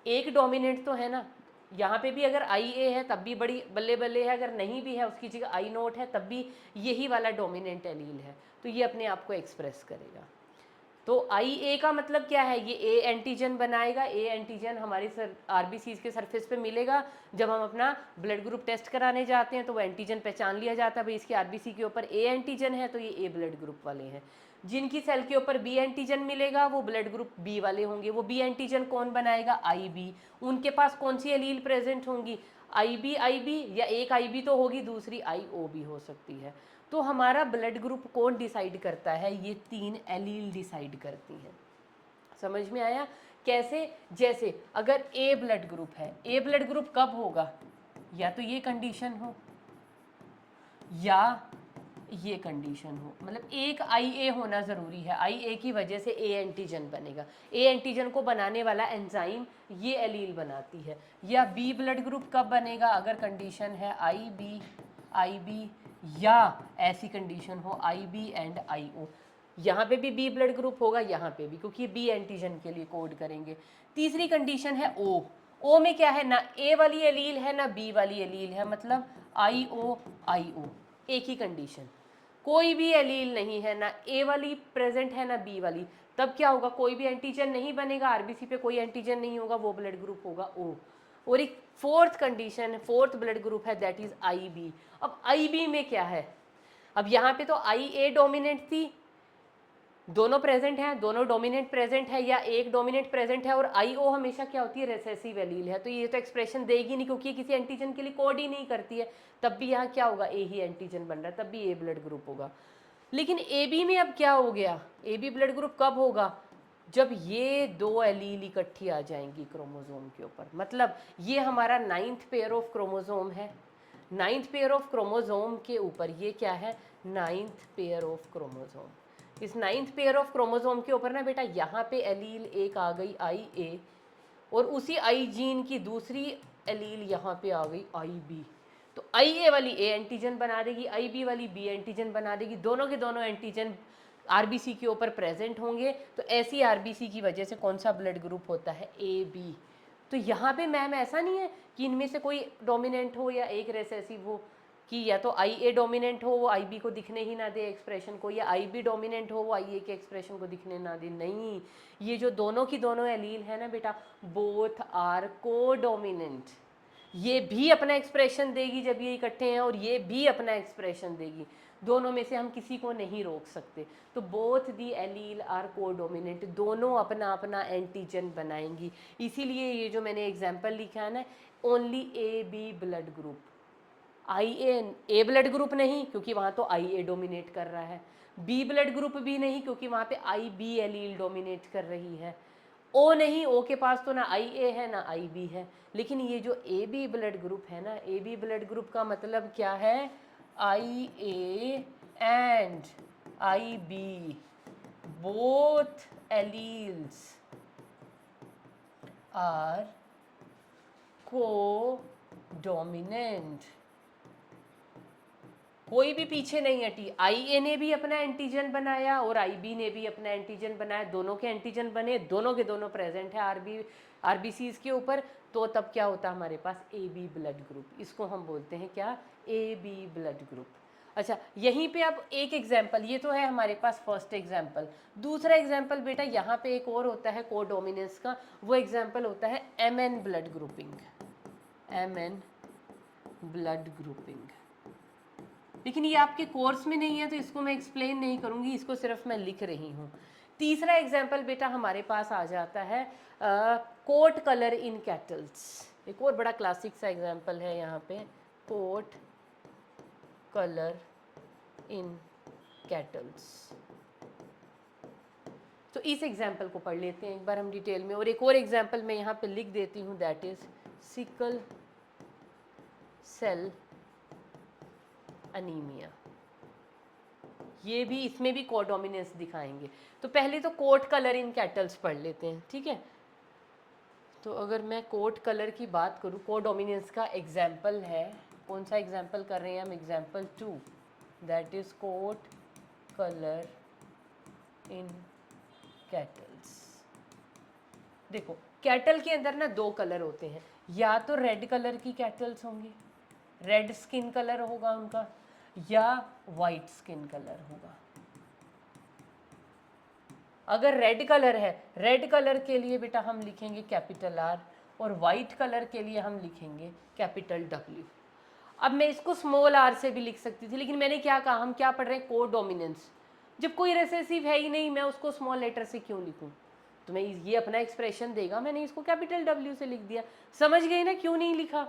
[SPEAKER 1] एक डोमिनेंट तो है ना। यहाँ पे भी अगर IA है तब भी बड़ी बल्ले बल्ले है, अगर नहीं भी है उसकी जगह I0 है तब भी यही वाला डोमिनेंट एलील है, तो ये अपने आप को एक्सप्रेस करेगा। तो IA का मतलब क्या है, ये A एंटीजन बनाएगा, A एंटीजन हमारी आरबीसीज के सरफेस पे मिलेगा। जब हम अपना ब्लड ग्रुप टेस्ट कराने जाते हैं तो वो एंटीजन पहचान लिया जाता है, भाई इसके आरबीसी के ऊपर A एंटीजन है तो ये A ब्लड ग्रुप वाले हैं। जिनकी सेल के ऊपर B एंटीजन मिलेगा वो ब्लड ग्रुप B वाले होंगे। वो B एंटीजन कौन बनाएगा, IB। उनके पास कौन सी एलील प्रेजेंट होंगी, IB, या एक IB तो होगी, दूसरी IO भी हो सकती है। तो हमारा ब्लड ग्रुप कौन डिसाइड करता है, ये 3 एलील डिसाइड करती हैं। समझ में आया कैसे, जैसे अगर ए ब्लड ग्रुप है, ए ब्लड ग्रुप कब होगा, या तो ये कंडीशन हो या ये कंडीशन हो, मतलब एक IA होना ज़रूरी है, IA की वजह से A एंटीजन बनेगा, A एंटीजन को बनाने वाला एंजाइम ये एलील बनाती है। या B ब्लड ग्रुप कब बनेगा, अगर कंडीशन है IB, या ऐसी कंडीशन हो IB एंड IO, यहाँ पे भी B ब्लड ग्रुप होगा, यहाँ पे भी, क्योंकि B एंटीजन के लिए कोड करेंगे। तीसरी कंडीशन है O में क्या है, ना A वाली एलील है ना B वाली एलील है, मतलब IO, एक ही कंडीशन, कोई भी एलील नहीं है, ना A वाली प्रेजेंट है ना B वाली, तब क्या होगा, कोई भी एंटीजन नहीं बनेगा, आरबीसी पे कोई एंटीजन नहीं होगा, वो ब्लड ग्रुप होगा O। और एक fourth condition, fourth blood group है, दैट इज IB। अब IB में क्या है, अब यहाँ पे तो IA डोमिनेंट थी, दोनों प्रेजेंट हैं, दोनों डोमिनेंट प्रेजेंट है, या एक डोमिनेंट प्रेजेंट है, और IO हमेशा क्या होती है, रेसेसिव एलील है, तो ये तो एक्सप्रेशन देगी नहीं, क्योंकि किसी एंटीजन के लिए कोड ही नहीं करती है। तब भी यहाँ क्या होगा, A ही एंटीजन बन रहा है, तब भी A ब्लड ग्रुप होगा। लेकिन AB में अब क्या हो गया, AB ब्लड ग्रुप कब होगा, जब ये दो एलील इकट्ठी आ जाएंगी क्रोमोसोम के ऊपर। मतलब ये हमारा 9th पेयर ऑफ क्रोमोसोम है, 9th पेयर ऑफ क्रोमोसोम के ऊपर ये क्या है, 9th पेयर ऑफ क्रोमोसोम। इस 9th पेयर ऑफ क्रोमोसोम के ऊपर ना बेटा यहाँ पे एलील एक आ गई IA, और उसी आई जीन की दूसरी एलील यहाँ पे आ गई IB। तो IA वाली A एंटीजन बना देगी, IB वाली B एंटीजन बना देगी, दोनों के दोनों एंटीजन आरबीसी के ऊपर प्रेजेंट होंगे। तो ऐसी आरबीसी की वजह से कौन सा ब्लड ग्रुप होता है, AB। तो यहाँ पे मैम ऐसा नहीं है कि इनमें से कोई डोमिनेंट हो या एक रेसेसिव हो, कि या तो आई ए डोमिनेंट हो वो आई बी को दिखने ही ना दे एक्सप्रेशन को, या आई बी डोमिनेंट हो वो आई ए के एक्सप्रेशन को दिखने ना दे। नहीं, ये जो दोनों की दोनों एलील है ना बेटा, बोथ आर को डोमिनेंट। ये भी अपना एक्सप्रेशन देगी जब ये इकट्ठे हैं, और ये भी अपना एक्सप्रेशन देगी। दोनों में से हम किसी को नहीं रोक सकते। तो बोथ दी एलील आर को डोमिनेंट, दोनों अपना अपना एंटीजन बनाएंगी। इसीलिए ये जो मैंने एग्जाम्पल लिखा है ना, only A B blood group, I A blood group नहीं क्योंकि वहाँ तो आई ए डोमिनेट कर रहा है, बी ब्लड ग्रुप भी नहीं क्योंकि वहाँ पे आई बी एलील डोमिनेट कर रही है, ओ नहीं, ओ के पास तो ना आई ए है ना आई बी है। लेकिन ये जो ए बी ब्लड ग्रुप है ना, ए बी ब्लड ग्रुप का मतलब क्या है, I A and I B both alleles are codominant. कोई भी पीछे नहीं हटी, आई ए ने भी अपना एंटीजन बनाया और आई बी ने भी अपना एंटीजन बनाया, दोनों के एंटीजन बने, दोनों के दोनों प्रेजेंट है आरबीसीज के ऊपर। तो तब क्या होता है हमारे पास ए बी ब्लड ग्रुप, इसको हम बोलते हैं क्या, ए बी ब्लड ग्रुप। अच्छा, यहीं पे अब एक एग्जाम्पल, ये तो है हमारे पास फर्स्ट एग्जाम्पल। दूसरा एग्जाम्पल बेटा यहाँ पे एक और होता है को डोमिनेंस का, वो एग्जाम्पल होता है M N blood grouping, M N blood grouping. लेकिन ये आपके कोर्स में नहीं है तो इसको मैं एक्सप्लेन नहीं करूँगी, इसको सिर्फ मैं लिख रही हूँ। तीसरा एग्जाम्पल बेटा हमारे पास आ जाता है कोट कलर इन कैटल्स। एक और बड़ा क्लासिक सा एग्जाम्पल है यहाँ पे, कोट कलर इन कैटल्स। तो इस एग्जाम्पल को पढ़ लेते हैं एक बार हम डिटेल में, और एक और एग्जाम्पल मैं यहाँ पे लिख देती हूँ, that is sickle cell anaemia. ये भी, इसमें भी कोडोमिनेंस दिखाएंगे। तो पहले तो कोट कलर इन कैटल्स पढ़ लेते हैं, ठीक है। तो अगर मैं कोट कलर की बात करूँ, कोडोमिनेंस का एग्जाम्पल है, कौन सा एग्जाम्पल कर रहे हैं हम, example 2, that is coat colour in cattles. देखो कैटल के अंदर ना दो कलर होते हैं, या तो रेड कलर की कैटल्स होंगी, रेड स्किन कलर होगा उनका, या वाइट स्किन कलर होगा। अगर रेड कलर है, रेड कलर के लिए बेटा हम लिखेंगे कैपिटल आर, और वाइट कलर के लिए हम लिखेंगे कैपिटल डब्ल्यू। अब मैं इसको स्मॉल आर से भी लिख सकती थी, लेकिन मैंने क्या कहा, हम क्या पढ़ रहे हैं, कोडोमिनेंस। जब कोई रिसेसिव है ही नहीं, मैं उसको स्मॉल लेटर से क्यों लिखूं। तो मैं ये अपना एक्सप्रेशन देगा, मैंने इसको कैपिटल डब्ल्यू से लिख दिया। समझ गए ना क्यों नहीं लिखा।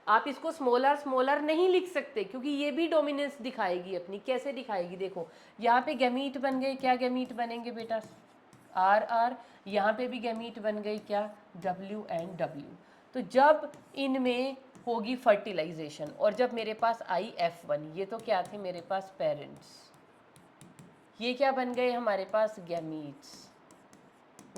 [SPEAKER 1] आप इसको स्मॉल आर नहीं लिख सकते क्योंकि ये भी डोमिनेंस दिखाएगी अपनी। कैसे दिखाएगी, देखो यहाँ पे गैमीट बन गए, क्या गैमीट बनेंगे बेटा, आर आर, यहाँ पे भी गैमीट बन गई क्या, डब्ल्यू एंड डब्ल्यू। तो जब इनमें होगी फर्टिलाइजेशन, और जब मेरे पास आई F1, ये तो क्या थे मेरे पास पेरेंट्स, ये क्या बन गए हमारे पास गैमीट्स,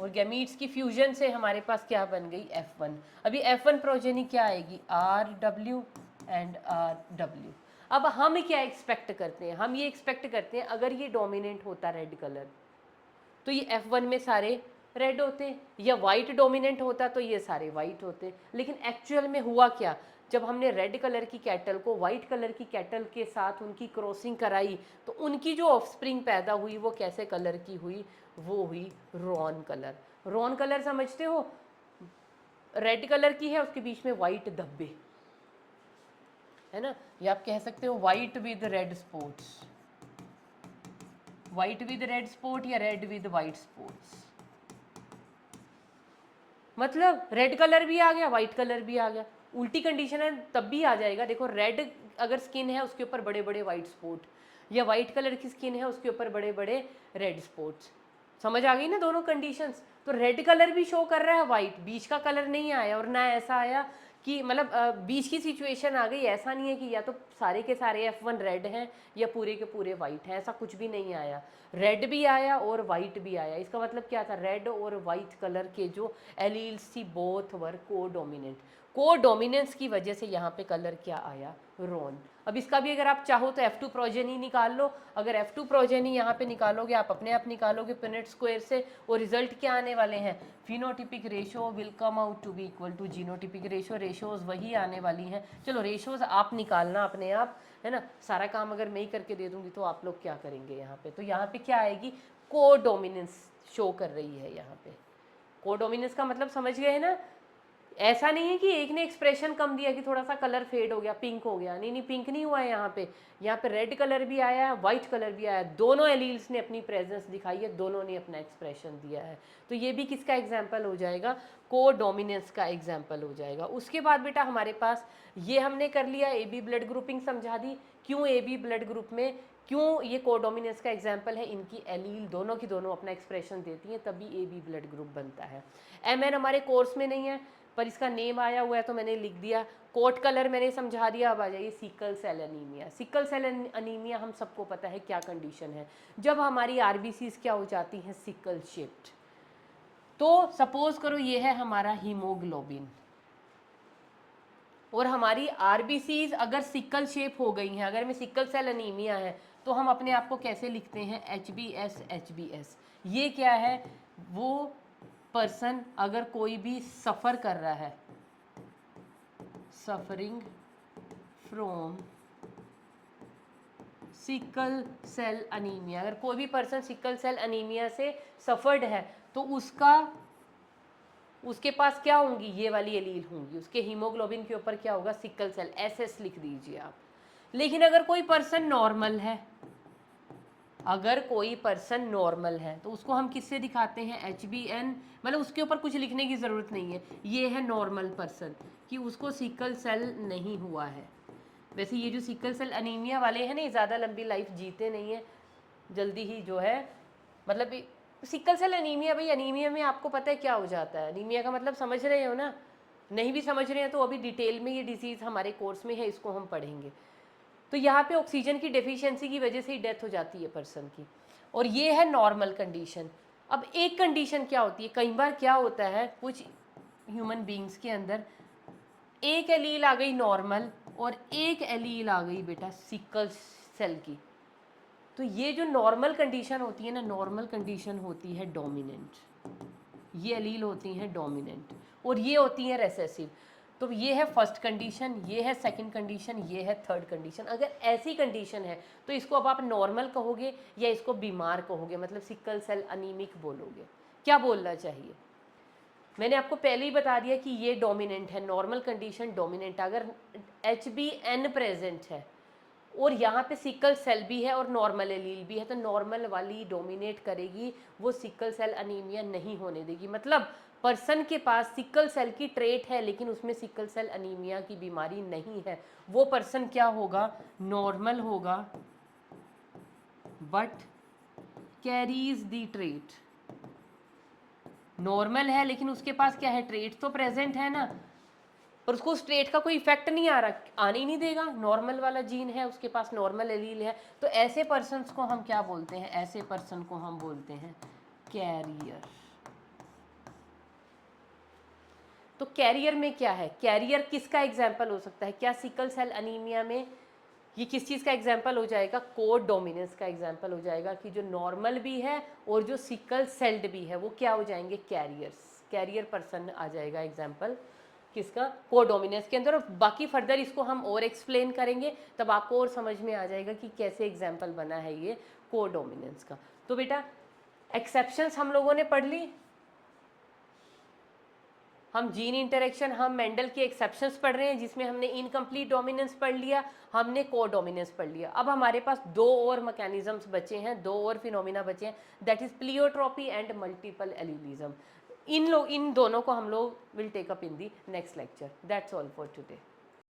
[SPEAKER 1] और गैमीट्स की फ्यूजन से हमारे पास क्या बन गई F1। अभी F1 प्रोजेनी क्या आएगी, RW एंड RW। अब हम क्या एक्सपेक्ट करते हैं, हम ये एक्सपेक्ट करते हैं अगर ये डोमिनेंट होता रेड कलर तो ये F1 में सारे रेड होते, या वाइट डोमिनेंट होता तो ये सारे वाइट होते। लेकिन एक्चुअल में हुआ क्या, जब हमने रेड कलर की कैटल को वाइट कलर की कैटल के साथ उनकी क्रॉसिंग कराई, तो उनकी जो ऑफस्प्रिंग पैदा हुई वो कैसे कलर की हुई, वो हुई रॉन कलर। रॉन कलर समझते हो, रेड कलर की है, उसके बीच में वाइट धब्बे है ना, या आप कह सकते हो white with red spots, white with red spot या रेड विद वाइट स्पॉट्स। मतलब रेड कलर भी आ गया, वाइट कलर भी आ गया। उल्टी कंडीशन है तब भी आ जाएगा। देखो रेड अगर स्किन है उसके ऊपर बड़े बड़े वाइट स्पॉट, या वाइट कलर की स्किन है उसके ऊपर बड़े बड़े रेड स्पॉट्स। समझ आ गई ना दोनों कंडीशंस। तो रेड कलर भी शो कर रहा है, वाइट, बीच का कलर नहीं आया, और ना ऐसा आया कि मतलब बीच की सिचुएशन आ गई। ऐसा नहीं है कि या तो सारे के सारे F1 रेड हैं या पूरे के पूरे वाइट हैं, ऐसा कुछ भी नहीं आया। रेड भी आया और वाइट भी आया। इसका मतलब क्या था, रेड और वाइट कलर के जो एलील्स थी बोथ वर को डोमिनेंट। कोडोमिनेंस की वजह से यहाँ पे कलर क्या आया, रोन। अब इसका भी अगर आप चाहो तो F2 प्रोजेनी निकाल लो। अगर F2 प्रोजेनी यहाँ पे निकालोगे, आप अपने आप निकालोगे पुनेट स्क्वायर से, और रिजल्ट क्या आने वाले हैं, phenotypic ratio will come out to be equal to genotypic ratio. Ratios वही आने वाली हैं। चलो रेशोज आप निकालना अपने आप, है ना। सारा काम अगर मैं ही करके दे दूंगी तो आप लोग क्या करेंगे यहाँ पे। तो यहाँ पे क्या आएगी, कोडोमिनेंस शो कर रही है यहाँ पे। कोडोमिनेंस का मतलब समझ गए ना। ऐसा नहीं है कि एक ने एक्सप्रेशन कम दिया कि थोड़ा सा कलर फेड हो गया, पिंक हो गया। नहीं नहीं, पिंक नहीं हुआ है यहाँ पे रेड कलर भी आया है, वाइट कलर भी आया है। दोनों एलील्स ने अपनी प्रेजेंस दिखाई है, दोनों ने अपना एक्सप्रेशन दिया है। तो ये भी किसका एग्जाम्पल हो जाएगा, कोडोमिनेंस का एग्जाम्पल हो जाएगा। उसके बाद बेटा हमारे पास ये हमने कर लिया, ए बी ब्लड ग्रुपिंग समझा दी। क्यों ए बी ब्लड ग्रुप में, क्यों ये कोडोमिनेंस का एग्जाम्पल है, इनकी एलील दोनों की दोनों अपना एक्सप्रेशन देती हैं, तभी ए बी ब्लड ग्रुप बनता है। एम एन हमारे कोर्स में नहीं है, पर इसका नेम आया हुआ है तो मैंने लिख दिया। कोट कलर मैंने समझा दिया। अब आ जाइए sickle cell anaemia. Sickle cell anaemia हम सबको पता है क्या कंडीशन है, जब हमारी आरबीसीज क्या हो जाती हैं, सिकल शेप्ड। तो सपोज करो ये है हमारा हीमोग्लोबिन, और हमारी आरबीसीज अगर सिकल शेप हो गई हैं, अगर में सिकल सेल अनीमिया है, तो हम अपने आप को कैसे लिखते हैं, HbS HbS। ये क्या है, वो पर्सन अगर कोई भी सफ़र कर रहा है, suffering from sickle cell anaemia, अगर कोई भी पर्सन सिकल सेल अनीमिया से सफ़र्ड है, तो उसके पास क्या होंगी, ये वाली एलील होंगी। उसके हीमोग्लोबिन के ऊपर क्या होगा, सिकल सेल, SS लिख दीजिए आप। लेकिन अगर कोई पर्सन नॉर्मल है, अगर कोई पर्सन नॉर्मल है, तो उसको हम किससे दिखाते हैं, HbN। मतलब उसके ऊपर कुछ लिखने की ज़रूरत नहीं है, ये है नॉर्मल पर्सन, कि उसको सिकल सेल नहीं हुआ है। वैसे ये जो सिकल सेल अनीमिया वाले हैं ना, ये ज़्यादा लंबी लाइफ जीते नहीं है, जल्दी ही जो है, मतलब सिकल सेल अनीमिया, भाई अनीमिया में आपको पता है क्या हो जाता है। अनीमिया का मतलब समझ रहे हो ना, नहीं भी समझ रहे हैं तो अभी डिटेल में ये डिजीज़ हमारे कोर्स में है, इसको हम पढ़ेंगे। तो यहाँ पे ऑक्सीजन की डेफिशिएंसी की वजह से ही डेथ हो जाती है पर्सन की, और ये है नॉर्मल कंडीशन। अब एक कंडीशन क्या होती है, कई बार क्या होता है कुछ ह्यूमन बींग्स के अंदर, एक एलील आ गई नॉर्मल और एक एलील आ गई बेटा सिकल सेल की। तो ये जो नॉर्मल कंडीशन होती है ना, नॉर्मल कंडीशन होती है डोमिनेंट, ये एलील होती हैं डोमिनेंट, और ये होती हैं रेसेसिव। तो ये है फर्स्ट कंडीशन, ये है सेकंड कंडीशन, ये है थर्ड कंडीशन। अगर ऐसी कंडीशन है तो इसको अब आप नॉर्मल कहोगे या इसको बीमार कहोगे, मतलब सिकल सेल अनीमिक बोलोगे, क्या बोलना चाहिए। मैंने आपको पहले ही बता दिया कि ये डोमिनेंट है, नॉर्मल कंडीशन डोमिनेंट। अगर HbN प्रेजेंट है और यहाँ पे सिकल सेल भी है और नॉर्मल एलील भी है, तो नॉर्मल वाली डोमिनेट करेगी, वो सिकल सेल अनीमिया नहीं होने देगी। मतलब पर्सन के पास सिकल सेल की ट्रेट है लेकिन उसमें सिकल सेल अनीमिया की बीमारी नहीं है, वो पर्सन क्या होगा, नॉर्मल होगा, but carries the trait. Normal है लेकिन उसके पास क्या है, ट्रेट तो प्रेजेंट है ना, पर उसको उस ट्रेट का कोई इफेक्ट नहीं आ रहा, आने ही नहीं देगा। नॉर्मल वाला जीन है उसके पास, नॉर्मल एलील है। तो ऐसे पर्सन्स को हम क्या बोलते हैं, ऐसे पर्सन को हम बोलते हैं कैरियर। तो कैरियर में क्या है, कैरियर किसका एग्जाम्पल हो सकता है, क्या सिकल सेल अनीमिया में ये किस चीज़ का एग्जाम्पल हो जाएगा, कोडोमिनेंस का एग्जाम्पल हो जाएगा, कि जो नॉर्मल भी है और जो सिकल सेल्ड भी है वो क्या हो जाएंगे, कैरियर्स। कैरियर पर्सन आ जाएगा एग्जाम्पल किसका, कोडोमिनेंस के अंदर। और बाकी फर्दर इसको हम और एक्सप्लेन करेंगे, तब आपको और समझ में आ जाएगा कि कैसे एग्जाम्पल बना है ये कोडोमिनेंस का। तो बेटा एक्सेप्शंस हम लोगों ने पढ़ ली, हम जीन इंटरेक्शन, हम मेंडल के एक्सेप्शंस पढ़ रहे हैं, जिसमें हमने इनकम्प्लीट डोमिनेंस पढ़ लिया, हमने कोडोमिनेंस पढ़ लिया। अब हमारे पास दो और मैकेनिज्म्स बचे हैं, दो और फिनोमिना बचे हैं, that is pleiotropy and multiple allelism. इन दोनों को हम लोग will take up in the next lecture. That's all for today.